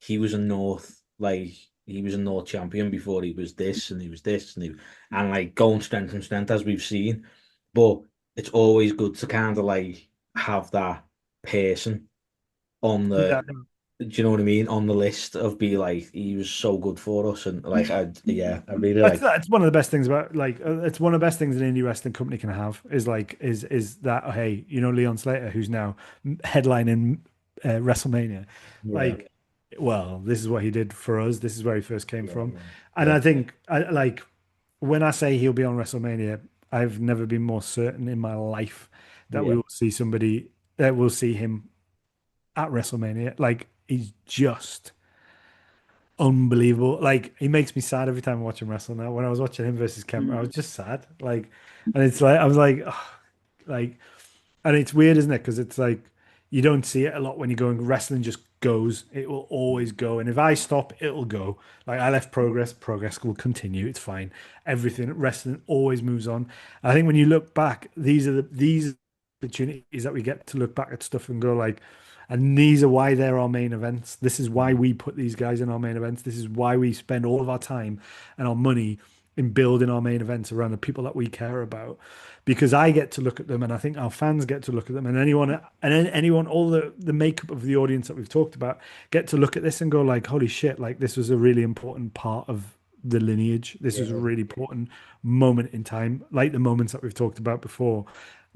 he was a North, he was a North champion before he was this, and he was this, and going strength from strength, as we've seen. But it's always good to kind of have that person on the do you know what I mean, on the list of he was so good for us, and I really that's one of the best things about it's one of the best things an indie wrestling company can have is that, hey, Leon Slater, who's now headlining WrestleMania, well, this is what he did for us. This is where he first came Yeah, from. yeah, And yeah, I think, like, when I say he'll be on WrestleMania, I've never been more certain in my life that we yeah. will see somebody that will see him at WrestleMania. Like, he's just unbelievable. Like, he makes me sad every time I watch him wrestle now. When I was watching him versus Kemper, I was just sad. Like, and it's like, I was like, oh, like, and it's weird, isn't it? Because it's like you don't see it a lot when you're going wrestling just goes. It will always go. And if I stop, it'll go. Like I left progress, progress will continue. It's fine. Everything wrestling always moves on. I think when you look back, these opportunities that we get to look back at stuff and go like, and these are why they're our main events. This is why we put these guys in our main events. This is why we spend all of our time and our money in building our main events around the people that we care about, because I get to look at them and I think our fans get to look at them, and anyone, all the makeup of the audience that we've talked about get to look at this and go like, holy shit, like this was a really important part of the lineage. This was a really important moment in time, like the moments that we've talked about before.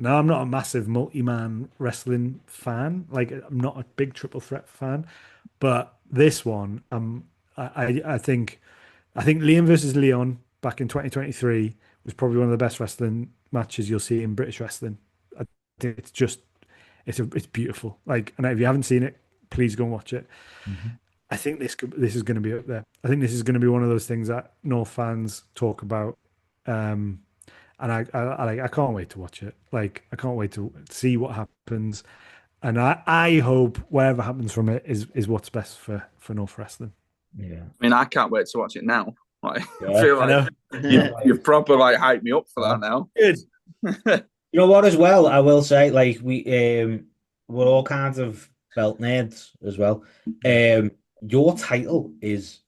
Now, I'm not a massive multi-man wrestling fan. Like I'm not a big triple threat fan, but this one, I think Liam versus Leon back in 2023 was probably one of the best wrestling matches you'll see in British wrestling. I think it's just it's beautiful. Like, and if you haven't seen it, please go and watch it. Mhm. I think this is going to be up there. I think this is going to be one of those things that North fans talk about, um, and I can't wait to watch it. Like, I can't wait to see what happens, and I hope whatever happens from it is what's best for North wrestling. Yeah. I mean, I can't wait to watch it now. Like, I Yeah. feel I like know. you've proper like hyped me up for Yeah. that now. Good. You know what, as well, I will say, like we're all kinds of belt nerds as well. Your title is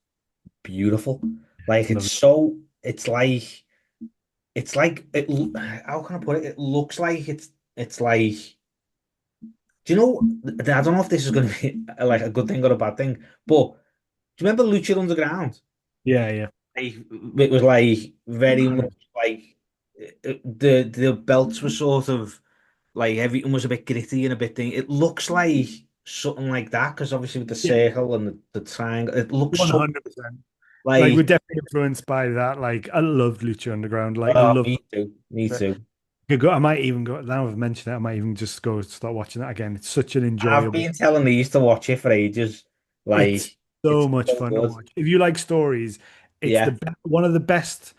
beautiful. Like it's Lovely. so it's like it how can I put it? It looks like it's like, do you know, I don't know if this is gonna be like a good thing or a bad thing, but do you remember Lucha Underground? Yeah, yeah. Like, it was like very much like the belts were sort of like everything was a bit gritty and a bit thing. It looks like something like that because obviously with the Yeah, circle and the triangle, it looks so 100%. Like we're like. definitely influenced by that. Like I love Lucha Underground. Like I Oh, love me too, me it. too. I might even go now I've mentioned it, I might even just go start watching that again. It's such an I've enjoyable. been telling these to watch it for ages. It's Like so it's much so fun to good. watch. If you like stories, it's Yeah, one of the best,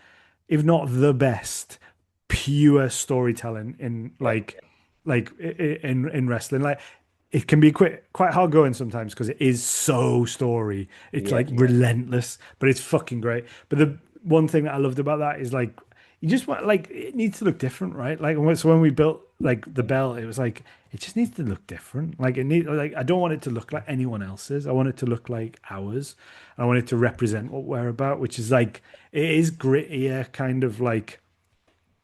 if not the best, pure storytelling in yeah, in wrestling. Like it can be quite hard going sometimes because it is so story. It's yeah, like relentless, but it's fucking great. But the one thing that I loved about that is like you just want like it needs to look different, right? Like so when we built like the bell, it was like it just needs to look different. Like it need like I don't want it to look like anyone else's. I want it to look like ours. I want it to represent what we're about, which is like it is grittier, kind of like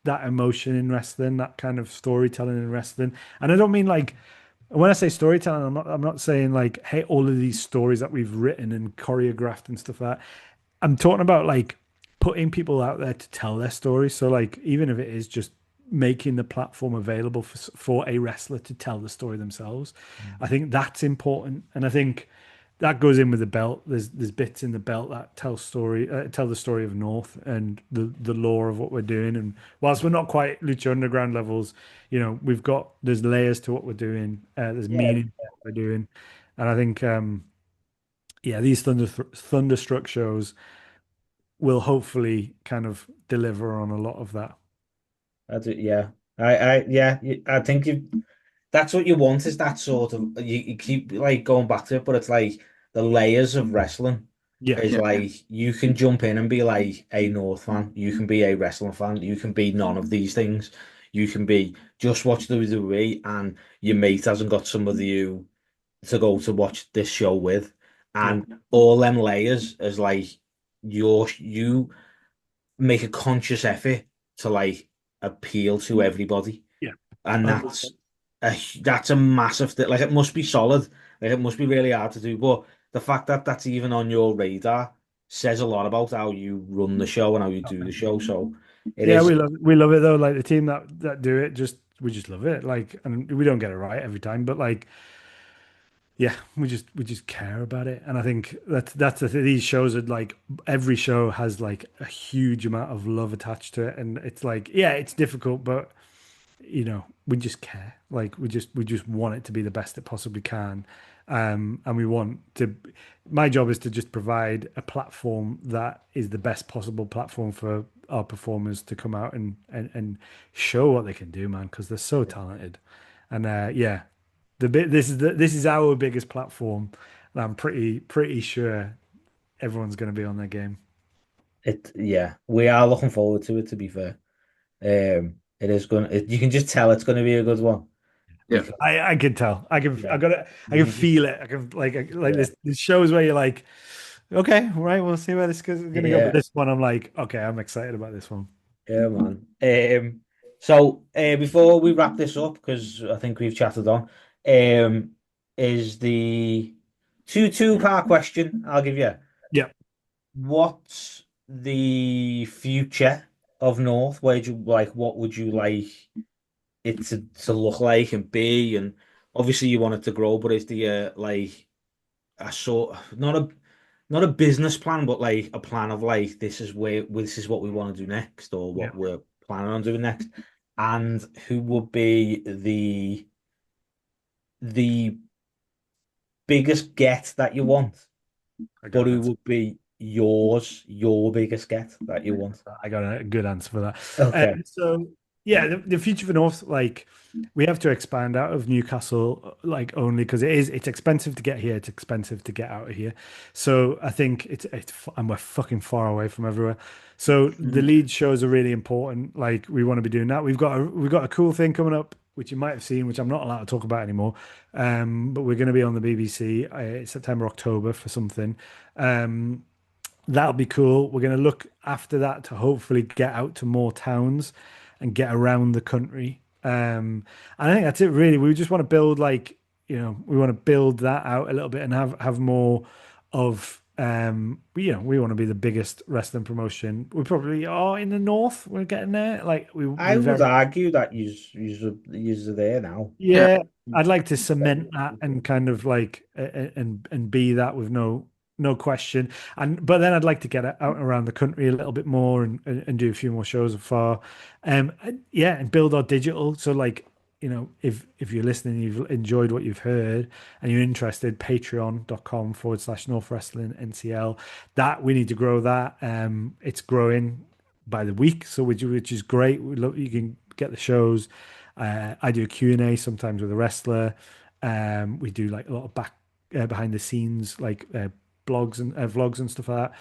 that emotion in wrestling, that kind of storytelling in wrestling. And I don't mean like when I say storytelling, I'm not saying like, hey, all of these stories that we've written and choreographed and stuff like that. I'm talking about like putting people out there to tell their stories. So like even if it is just making the platform available for a wrestler to tell the story themselves, I think that's important. And I think that goes in with the belt. There's bits in the belt that tell the story of North and the lore of what we're doing. And whilst we're not quite Lucha Underground levels, you know, there's layers to what we're doing. There's yeah. meaning to what we're doing, and I think yeah, these thunderstruck shows will hopefully kind of deliver on a lot of that. I do, yeah. Yeah. I think that's what you want is that sort of you keep like going back to it, but it's like the layers of wrestling Yeah, is Yeah, like you can jump in and be like a North fan, you can be a wrestling fan, you can be none of these things. You can be just watch WWE and your mate hasn't got somebody to go to watch this show with. yeah, And all them layers is like you make a conscious effort to like appeal to everybody, yeah. and 100%. that's a massive thing. Like it must be solid, like it must be really hard to do. But the fact that that's even on your radar says a lot about how you run the show and how you do the show. So it Yeah, is, we love it though. Like the team that do it, just we just love it. Like, and we don't get it right every time, but like yeah, we just care about it, and I think that's these shows are like every show has like a huge amount of love attached to it, and it's like yeah, it's difficult, but we just care. Like we just want it to be the best it possibly can, and we want to. My job is to just provide a platform that is the best possible platform for our performers to come out and show what they can do, man, because they're so talented, and yeah. This is our biggest platform, and I'm pretty sure everyone's going to be on their game. Yeah, we are looking forward to it, to be fair. It is going to, you can just tell it's going to be a good one. Yeah. I can tell. I can Yeah. I got it. I can feel it. I can like this shows where you're like, okay, right, we'll see where this is going to go. But this one, I'm like, okay, I'm excited about this one. Yeah, man. So before we wrap this up, because I think we've chatted on, is the two-part question I'll give you. Yeah. What's the future of North? Where do you like? What would you like it to look like and be? And obviously, you want it to grow, but is the like a sort not a business plan, but like a plan of like this is what we want to do next, or Yeah. what we're planning on doing next, and who would be the biggest get that you want, but who would be your biggest get that you want? I got a good answer for that. Okay. So yeah, the future for North, like we have to expand out of Newcastle, like only because it's expensive to get here, it's expensive to get out of here. So I think it's and we're fucking far away from everywhere. So the lead shows are really important. Like we want to be doing that. We've got a cool thing coming up, which you might have seen, which I'm not allowed to talk about anymore. But we're going to be on the BBC September, October for something. That'll be cool. We're going to look after that to hopefully get out to more towns and get around the country. And I think that's it really. We just want to build we want to build that out a little bit and have more of we want to be the biggest wrestling promotion. We probably are in the north. We're getting there. Like I would argue that you're there now. Yeah, I'd like to cement that and kind of like and be that with no question. But then I'd like to get out around the country a little bit more and do a few more shows afar. Yeah, and build our digital. So like, if you're listening, you've enjoyed what you've heard and you're interested, patreon.com/North Wrestling NCL. That we need to grow that. It's growing by the week, so which is great. You can get the shows. I do a Q&A sometimes with a wrestler. We do like a lot of behind the scenes, like blogs and vlogs and stuff like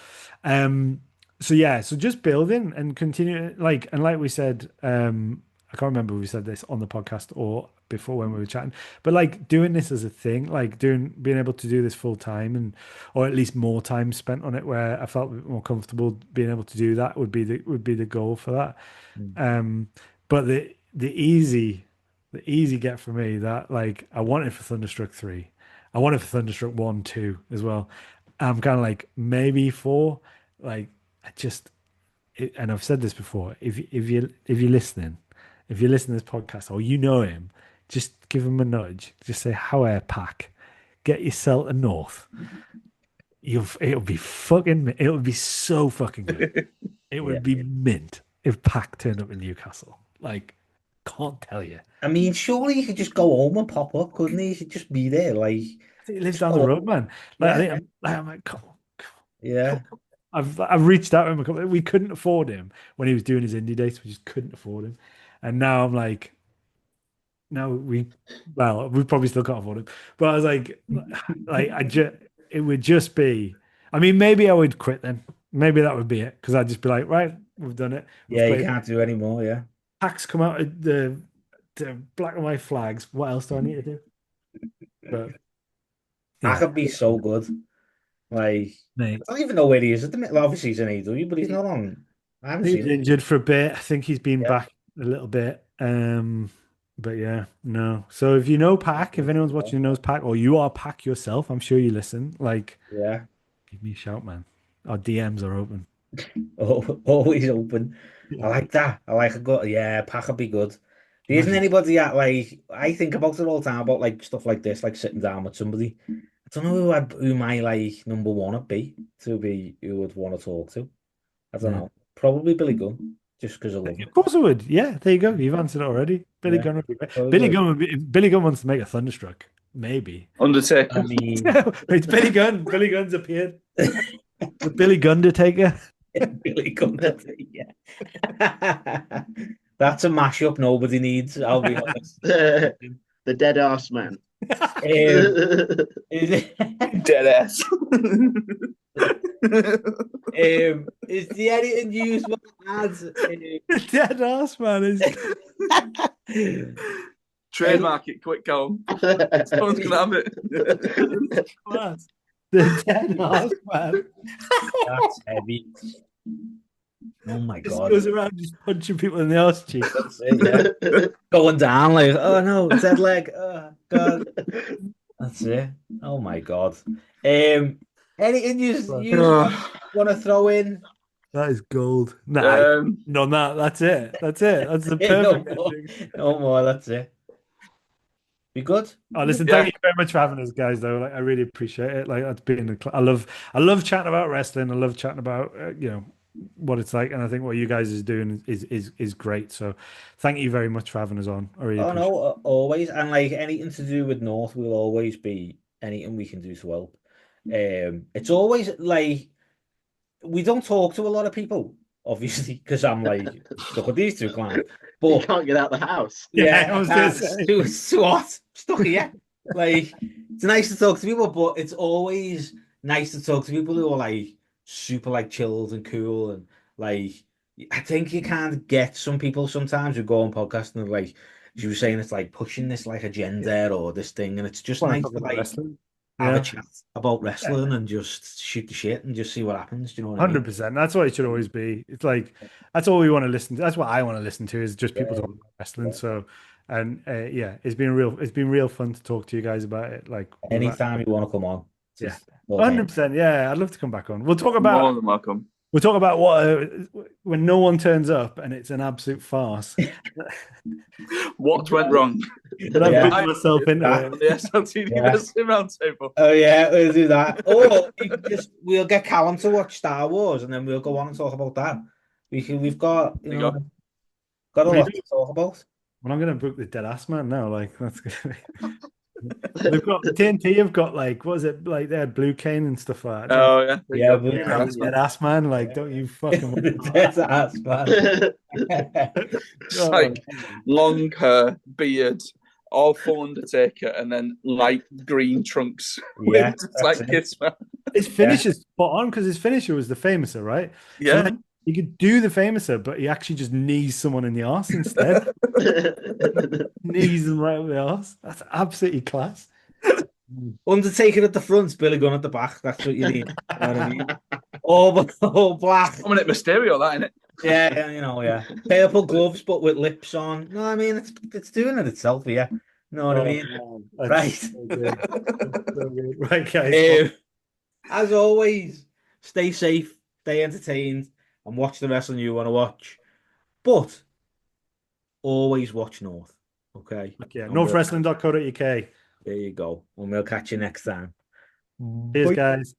that. So yeah, so just building and continue, like we said, I can't remember if we said this on the podcast or before when we were chatting, but like doing this as a thing, like being able to do this full time or at least more time spent on it, where I felt more comfortable being able to do that would be the goal for that. But the easy get for me, that like I want it for Thunderstruck 3, I want it for Thunderstruck 1, 2 as well. I'm kind of like maybe 4. Like and I've said this before. If you're listening, if you listen to this podcast or him, just give him a nudge. Just say, "How are Pack? Get yourself a North." It'll be so fucking good. It would be mint if Pack turned up in Newcastle. Like, can't tell you. I mean, surely you could just go home and pop up, couldn't he? He should just be there. Like, he lives down the road, man. Like, yeah. I'm like, come on. Yeah. I've reached out to him. We couldn't afford him when he was doing his indie dates. We just couldn't afford him. And now I'm like, we probably still can't afford him. But I was like it would just be, I mean, maybe I would quit then. Maybe that would be it. Because I'd just be like, right, we've done it. You can't do any more, yeah. Packs come out of the black and white flags. What else do I need to do? But that could be so good. Like, mate, I don't even know where he is at the minute. Obviously, he's in AEW, but he's not on. I haven't seen him. Injured for a bit. I think he's been back a little bit. But yeah, no. So if you know Pack, if anyone's watching who knows Pack, or you are Pack yourself, I'm sure you listen. Like, yeah, give me a shout, man. Our DMs are open. Always open. I like that. I like a good. Yeah, Pack would be good. There isn't anybody at like I think about it all the time about like stuff like this, like sitting down with somebody. I don't know who my like number one would be who would want to talk to. I don't know. Probably Billy Gunn, just because I love him. Of course I would. Yeah, there you go. You've answered it already. Billy Gunn would be great. Billy Gunn would be, if Billy Gunn wants to make a Thunderstruck, maybe. Undertaker. I mean, it's Billy Gunn. Billy Gunn's appeared. The Billy Gundertaker. Billy Gundertaker. That's a mashup nobody needs. I'll be honest. The dead ass man. Dead ass. Is the anything you want to add? Dead ass man is Trademark it, quick, go. Someone's gonna have it. class. The dead ass man. That's heavy. Oh my Just god! goes around just punching people in the arse cheek. That's it, yeah. Going down like, oh no, dead leg. Oh god. That's it. Oh my god. Anything you want to throw in? That is gold. Nah, no, that's it. That's it. That's the perfect ending. No more. That's it. Be good. Oh, listen, thank you very much for having us, guys. Though, like, I really appreciate it. Like, that's been. I love chatting about wrestling. I love chatting about what it's like, and I think what you guys is doing is great. So, thank you very much for having us on. I really appreciate it. Always, and like anything to do with North will always be anything we can do to help. It's always like we don't talk to a lot of people, obviously, because I'm like stuck with these two clowns. But you can't get out the house. Yeah, I was gonna say. What? Stuck here. Like it's nice to talk to people, but it's always nice to talk to people who are like super like chilled and cool and like I think you can't get some people sometimes who go on podcasts and like you were saying it's like pushing this like agenda or this thing and it's just nice to like have a chat about wrestling and just shoot the shit and just see what happens. Do you know what I mean? 100%. That's what it should always be. It's like that's all we want to listen to. That's what I want to listen to is just people talking about wrestling. So, and it's been real fun to talk to you guys about it. Like anytime you want to come on. 100%. Yeah, I'd love to come back on. We'll talk about more than welcome. We'll talk about what when no one turns up and it's an absolute farce. What went wrong? But I've put myself into it. The SLTD Wrestling Roundtable. Oh yeah, we'll do that. Or we'll get Callum to watch Star Wars and then we'll go on and talk about that. We've got got a lot to talk about. Well, I'm gonna book the Dead Ass Man now. Like that's good. They've got TNT. Have got like what is it like? They had Blue Cane and stuff like that. Oh yeah, Dead Ass Man. Like, don't you fucking Dead Ass Man? It's like long hair, beard, all full Undertaker, and then light green trunks. Yeah, it's like Kiss Man. His finisher's spot on because his finisher was the Famouser, right? Yeah. So he could do the Famouser, but he actually just knees someone in the arse instead. Knees them right with the arse. That's absolutely class. Undertaker at the front, Billy Gunn at the back. That's what you need. You know what I mean? All black. I'm an Mysterio, that, innit? Yeah. Purple gloves, but with lips on. No, I mean it's doing it itself. Yeah. You know what I mean? Man. Right. So good. Right, guys. As always, stay safe, stay entertained, and watch the wrestling you want to watch. But always watch North. Okay. Northwrestling.co.uk. There you go. And we'll catch you next time. Cheers, guys.